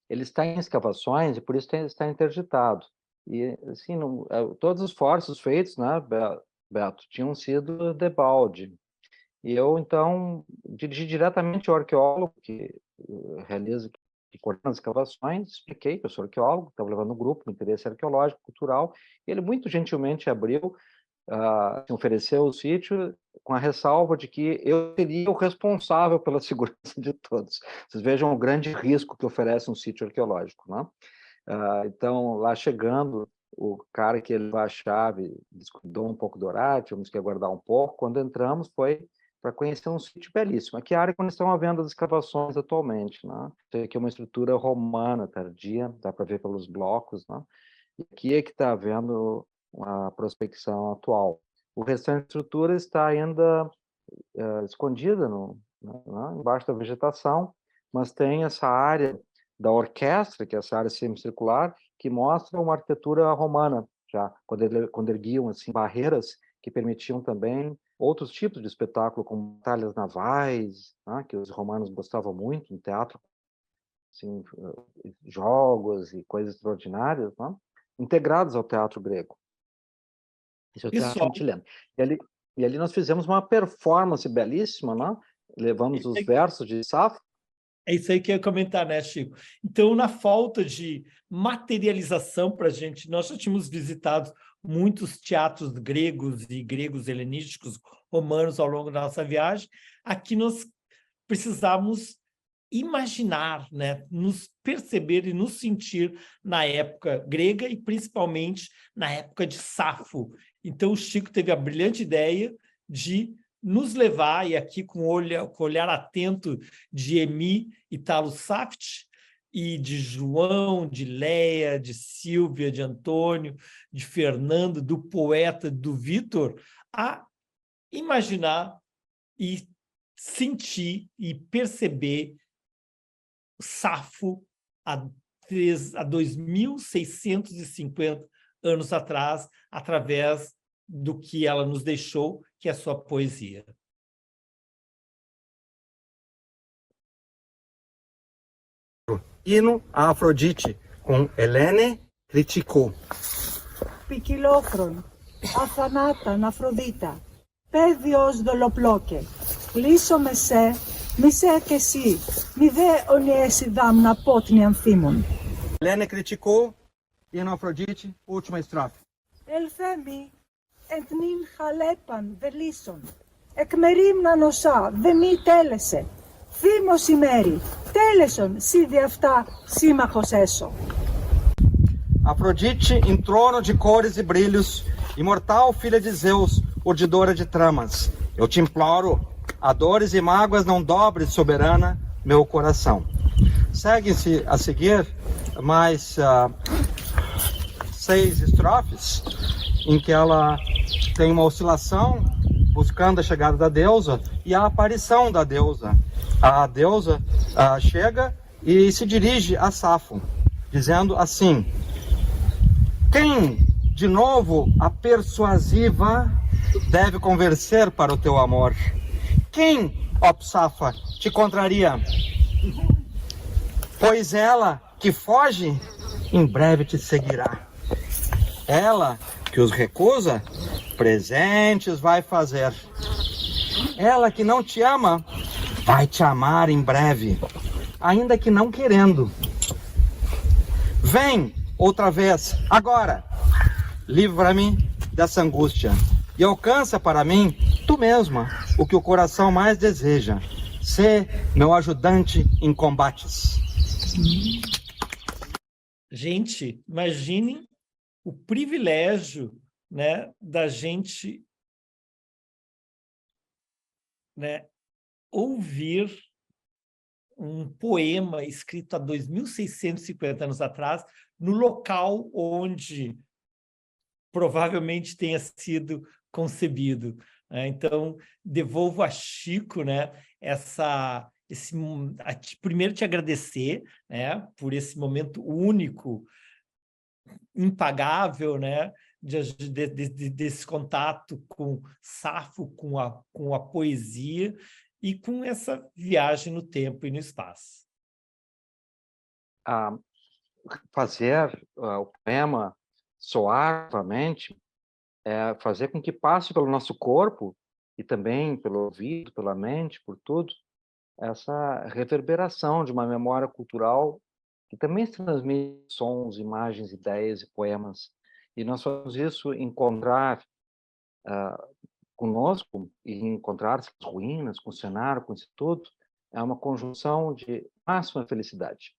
Ele está em escavações e por isso está interditado. E, assim, todos os esforços feitos, né, Beto, tinham sido debalde. E eu, então, dirigi diretamente ao arqueólogo que coordena as escavações, expliquei que eu sou arqueólogo, estava levando um grupo, um interesse arqueológico, cultural, e ele muito gentilmente abriu, ofereceu o sítio com a ressalva de que eu seria o responsável pela segurança de todos. Vocês vejam o grande risco que oferece um sítio arqueológico, né? Então, lá chegando, o cara que levou a chave descuidou um pouco do horário, tivemos que aguardar um pouco. Quando entramos, foi para conhecer um sítio belíssimo. Aqui é a área onde estão havendo as escavações atualmente, né? Isso aqui é uma estrutura romana, tardia, dá para ver pelos blocos, né? E aqui é que está havendo a prospecção atual. O restante da estrutura está ainda escondida embaixo da vegetação, mas tem essa área da orquestra, que é essa área semicircular, que mostra uma arquitetura romana, já, quando erguiam assim, barreiras que permitiam também outros tipos de espetáculo, como batalhas navais, né, que os romanos gostavam muito, no teatro, assim, jogos e coisas extraordinárias, né, integrados ao teatro grego. Esse é o teatro mitileno. E ali nós fizemos uma performance belíssima, né? Levamos os versos de Safo. É isso aí que eu ia comentar, né, Chico? Então, na falta de materialização para a gente, nós já tínhamos visitado muitos teatros gregos e gregos helenísticos, romanos, ao longo da nossa viagem. Aqui nós precisamos imaginar, né, nos perceber e nos sentir na época grega e principalmente na época de Safo. Então, o Chico teve a brilhante ideia de nos levar, e aqui com o olhar atento de Emi Italo Saft, e de João, de Leia, de Silvia, de Antônio, de Fernando, do poeta, do Vitor, a imaginar e sentir e perceber Safo há 2.650 anos atrás, através do que ela nos deixou, que é a sua poesia. Hino a Afrodite, com Helene Criticou. Ποικιλόχρον, αθανάταν Αφροδίτα, πέδιος δολοπλόκε, κλείσω με σε, μη σε και εσύ, μη δε ολιέσει δάμνα πότνη ανθίμων. Helene Criticou, Hino a Afrodite, última estrofe. Ελθέμι, εντνήν χαλέπαν βελίσσον, εκμερίμνα νοσά, δε μη τέλεσε, θύμος ημέρη, τέλεσον, σίδη αυτά, σύμμαχος έσω. Afrodite, em trono de cores e brilhos, imortal filha de Zeus, urdidora de tramas, eu te imploro, a dores e mágoas não dobres, soberana, meu coração. Segue-se a seguir mais 6 estrofes, em que ela tem uma oscilação, buscando a chegada da deusa e a aparição da deusa. A deusa chega e se dirige a Safo, dizendo assim: quem, de novo, a persuasiva deve convencer para o teu amor? Quem, ó Psafa, te contraria? Pois ela que foge, em breve te seguirá. Ela que os recusa, presentes vai fazer. Ela que não te ama, vai te amar em breve, ainda que não querendo. Vem outra vez, agora, livra-me dessa angústia e alcança para mim, tu mesma, o que o coração mais deseja. Sê meu ajudante em combates. Gente, imaginem o privilégio, né, da gente, né, ouvir um poema escrito há 2.650 anos atrás, no local onde provavelmente tenha sido concebido. Então, devolvo a Chico, né, primeiro te agradecer, né, por esse momento único, impagável, né, desse contato com Safo, com a poesia e com essa viagem no tempo e no espaço. Fazer o poema soar novamente é fazer com que passe pelo nosso corpo e também pelo ouvido, pela mente, por tudo, essa reverberação de uma memória cultural que também se transmite sons, imagens, ideias e poemas. E nós fazemos isso encontrar conosco e encontrar as ruínas, com o cenário, com isso tudo, é uma conjunção de máxima felicidade.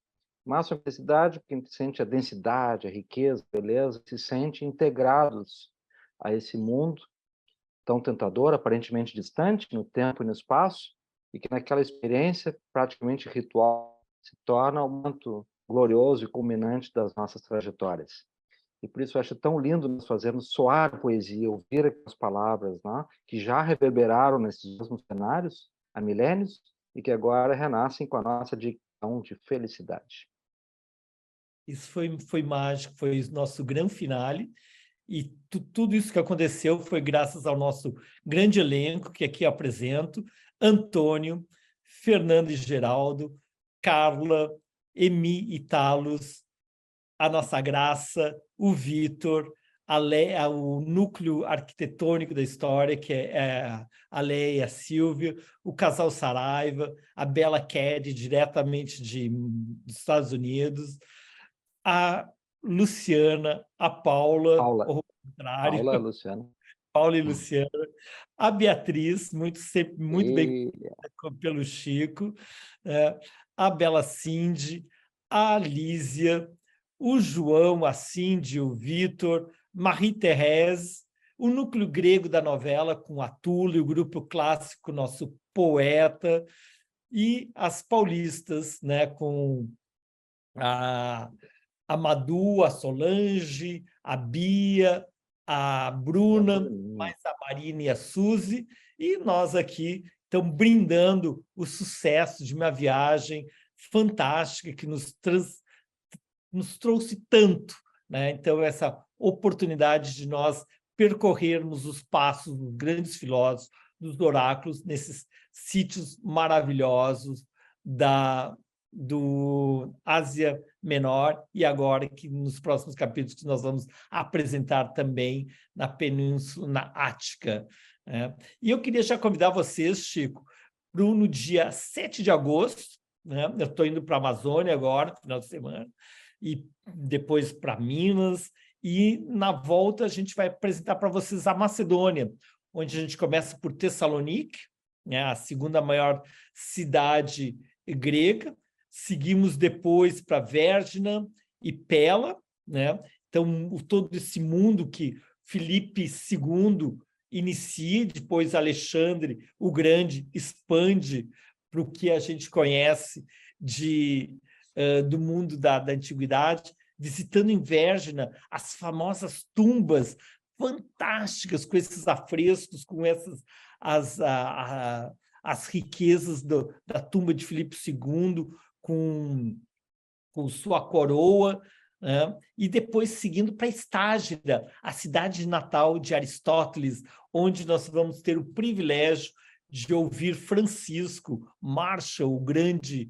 Máxima felicidade porque a gente sente a densidade, a riqueza, a beleza, se sente integrados a esse mundo tão tentador, aparentemente distante no tempo e no espaço, e que naquela experiência praticamente ritual se torna o momento glorioso e culminante das nossas trajetórias. E por isso eu acho tão lindo nós fazermos soar a poesia, ouvir as palavras, né, que já reverberaram nesses mesmos cenários há milênios e que agora renascem com a nossa dicção de felicidade. Isso foi mágico, foi o nosso grande finale. E tudo isso que aconteceu foi graças ao nosso grande elenco, que aqui apresento: Antônio, Fernando e Geraldo, Carla, Emi e Talos, a nossa Graça, o Vitor, o núcleo arquitetônico da história, que é a Leia e a Silvia, o casal Saraiva, a Bela Ked, diretamente dos Estados Unidos, a Luciana, a Paula, ao contrário, Luciana. Paula e Luciana, a Beatriz, sempre muito bem pelo Chico, a Bela Cindy, a Lísia, o João, a Cindy, o Vitor, Marie-Thérèse, o núcleo grego da novela com a Tula, o grupo clássico, nosso poeta, e as paulistas, né, com a Madu, a Solange, a Bia, a Bruna, mais a Marina e a Suzy, e nós aqui estamos brindando o sucesso de uma viagem fantástica que nos trouxe tanto, né? Então, essa oportunidade de nós percorrermos os passos dos grandes filósofos, dos oráculos, nesses sítios maravilhosos do Ásia Menor, e agora que nos próximos capítulos que nós vamos apresentar também na Península, na Ática. Né? E eu queria já convidar vocês, Chico, no dia 7 de agosto, né? Eu estou indo para a Amazônia agora, no final de semana, e depois para Minas, e na volta a gente vai apresentar para vocês a Macedônia, onde a gente começa por Tessalonique, né? A segunda maior cidade grega, seguimos depois para Vérgina e Pela, né? Então, todo esse mundo que Filipe II inicia, depois Alexandre o Grande expande para o que a gente conhece do mundo da antiguidade, visitando em Vérgina as famosas tumbas fantásticas, com esses afrescos, com as riquezas da tumba de Filipe II, com sua coroa, né? E depois seguindo para Estágira, a cidade natal de Aristóteles, onde nós vamos ter o privilégio de ouvir Francisco Marshall, o grande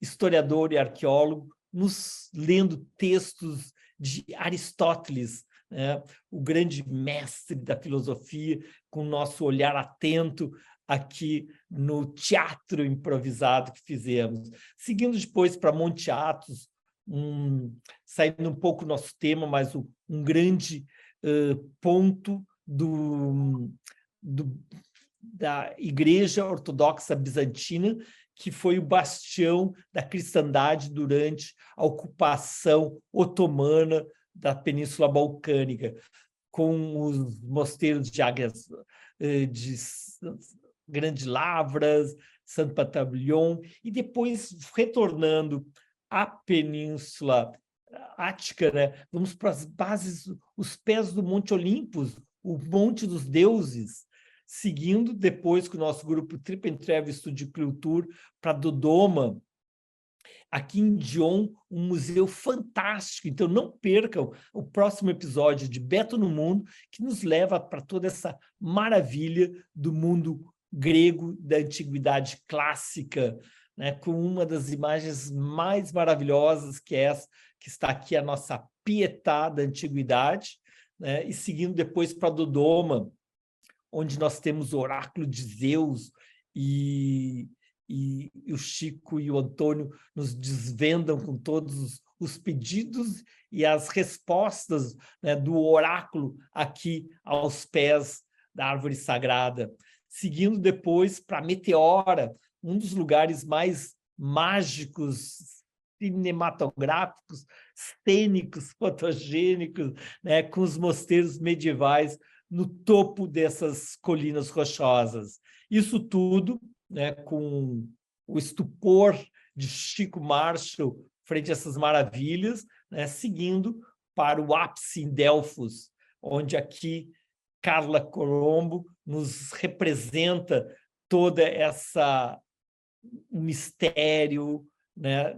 historiador e arqueólogo, nos lendo textos de Aristóteles, né? O grande mestre da filosofia, com o nosso olhar atento aqui no teatro improvisado que fizemos. Seguindo depois para Monte Athos, saindo um pouco do nosso tema, mas um grande ponto da Igreja Ortodoxa Bizantina, que foi o bastião da cristandade durante a ocupação otomana da Península Balcânica, com os mosteiros de Águias de Grande Lavras, Saint-Barthélemy, e depois retornando à Península Ática, né? Vamos para as bases, os pés do Monte Olympus, o Monte dos Deuses, seguindo depois com o nosso grupo Trip and Travel Studio Culture para Dodoma, aqui em Dijon, um museu fantástico. Então, não percam o próximo episódio de Beto no Mundo, que nos leva para toda essa maravilha do mundo grego, da antiguidade clássica, né, com uma das imagens mais maravilhosas, que é essa, que está aqui, a nossa Pietà da antiguidade, né, e seguindo depois para Dodoma, onde nós temos o oráculo de Zeus, e o Chico e o Antônio nos desvendam com todos os pedidos e as respostas, né, do oráculo aqui aos pés da árvore sagrada. Seguindo depois para Meteora, um dos lugares mais mágicos, cinematográficos, cênicos, fotogênicos, né, com os mosteiros medievais no topo dessas colinas rochosas. Isso tudo, né, com o estupor de Chico Marshall frente a essas maravilhas, né, seguindo para o ápice em Delfos, onde aqui Carla Colombo nos representa toda essa mistério, né,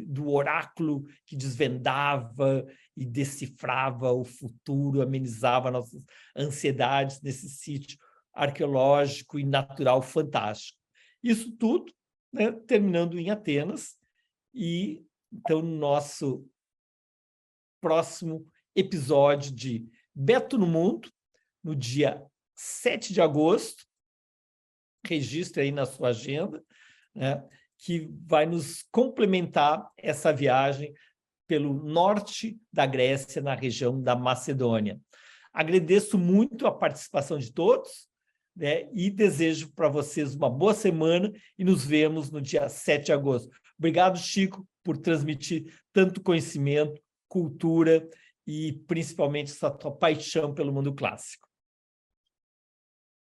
do oráculo que desvendava e decifrava o futuro, amenizava nossas ansiedades nesse sítio arqueológico e natural fantástico. Isso tudo, né, terminando em Atenas, e então no nosso próximo episódio de Beto no Mundo, no dia 7 de agosto, registre aí na sua agenda, né, que vai nos complementar essa viagem pelo norte da Grécia, na região da Macedônia. Agradeço muito a participação de todos, né, e desejo para vocês uma boa semana e nos vemos no dia 7 de agosto. Obrigado, Chico, por transmitir tanto conhecimento, cultura e principalmente essa tua paixão pelo mundo clássico.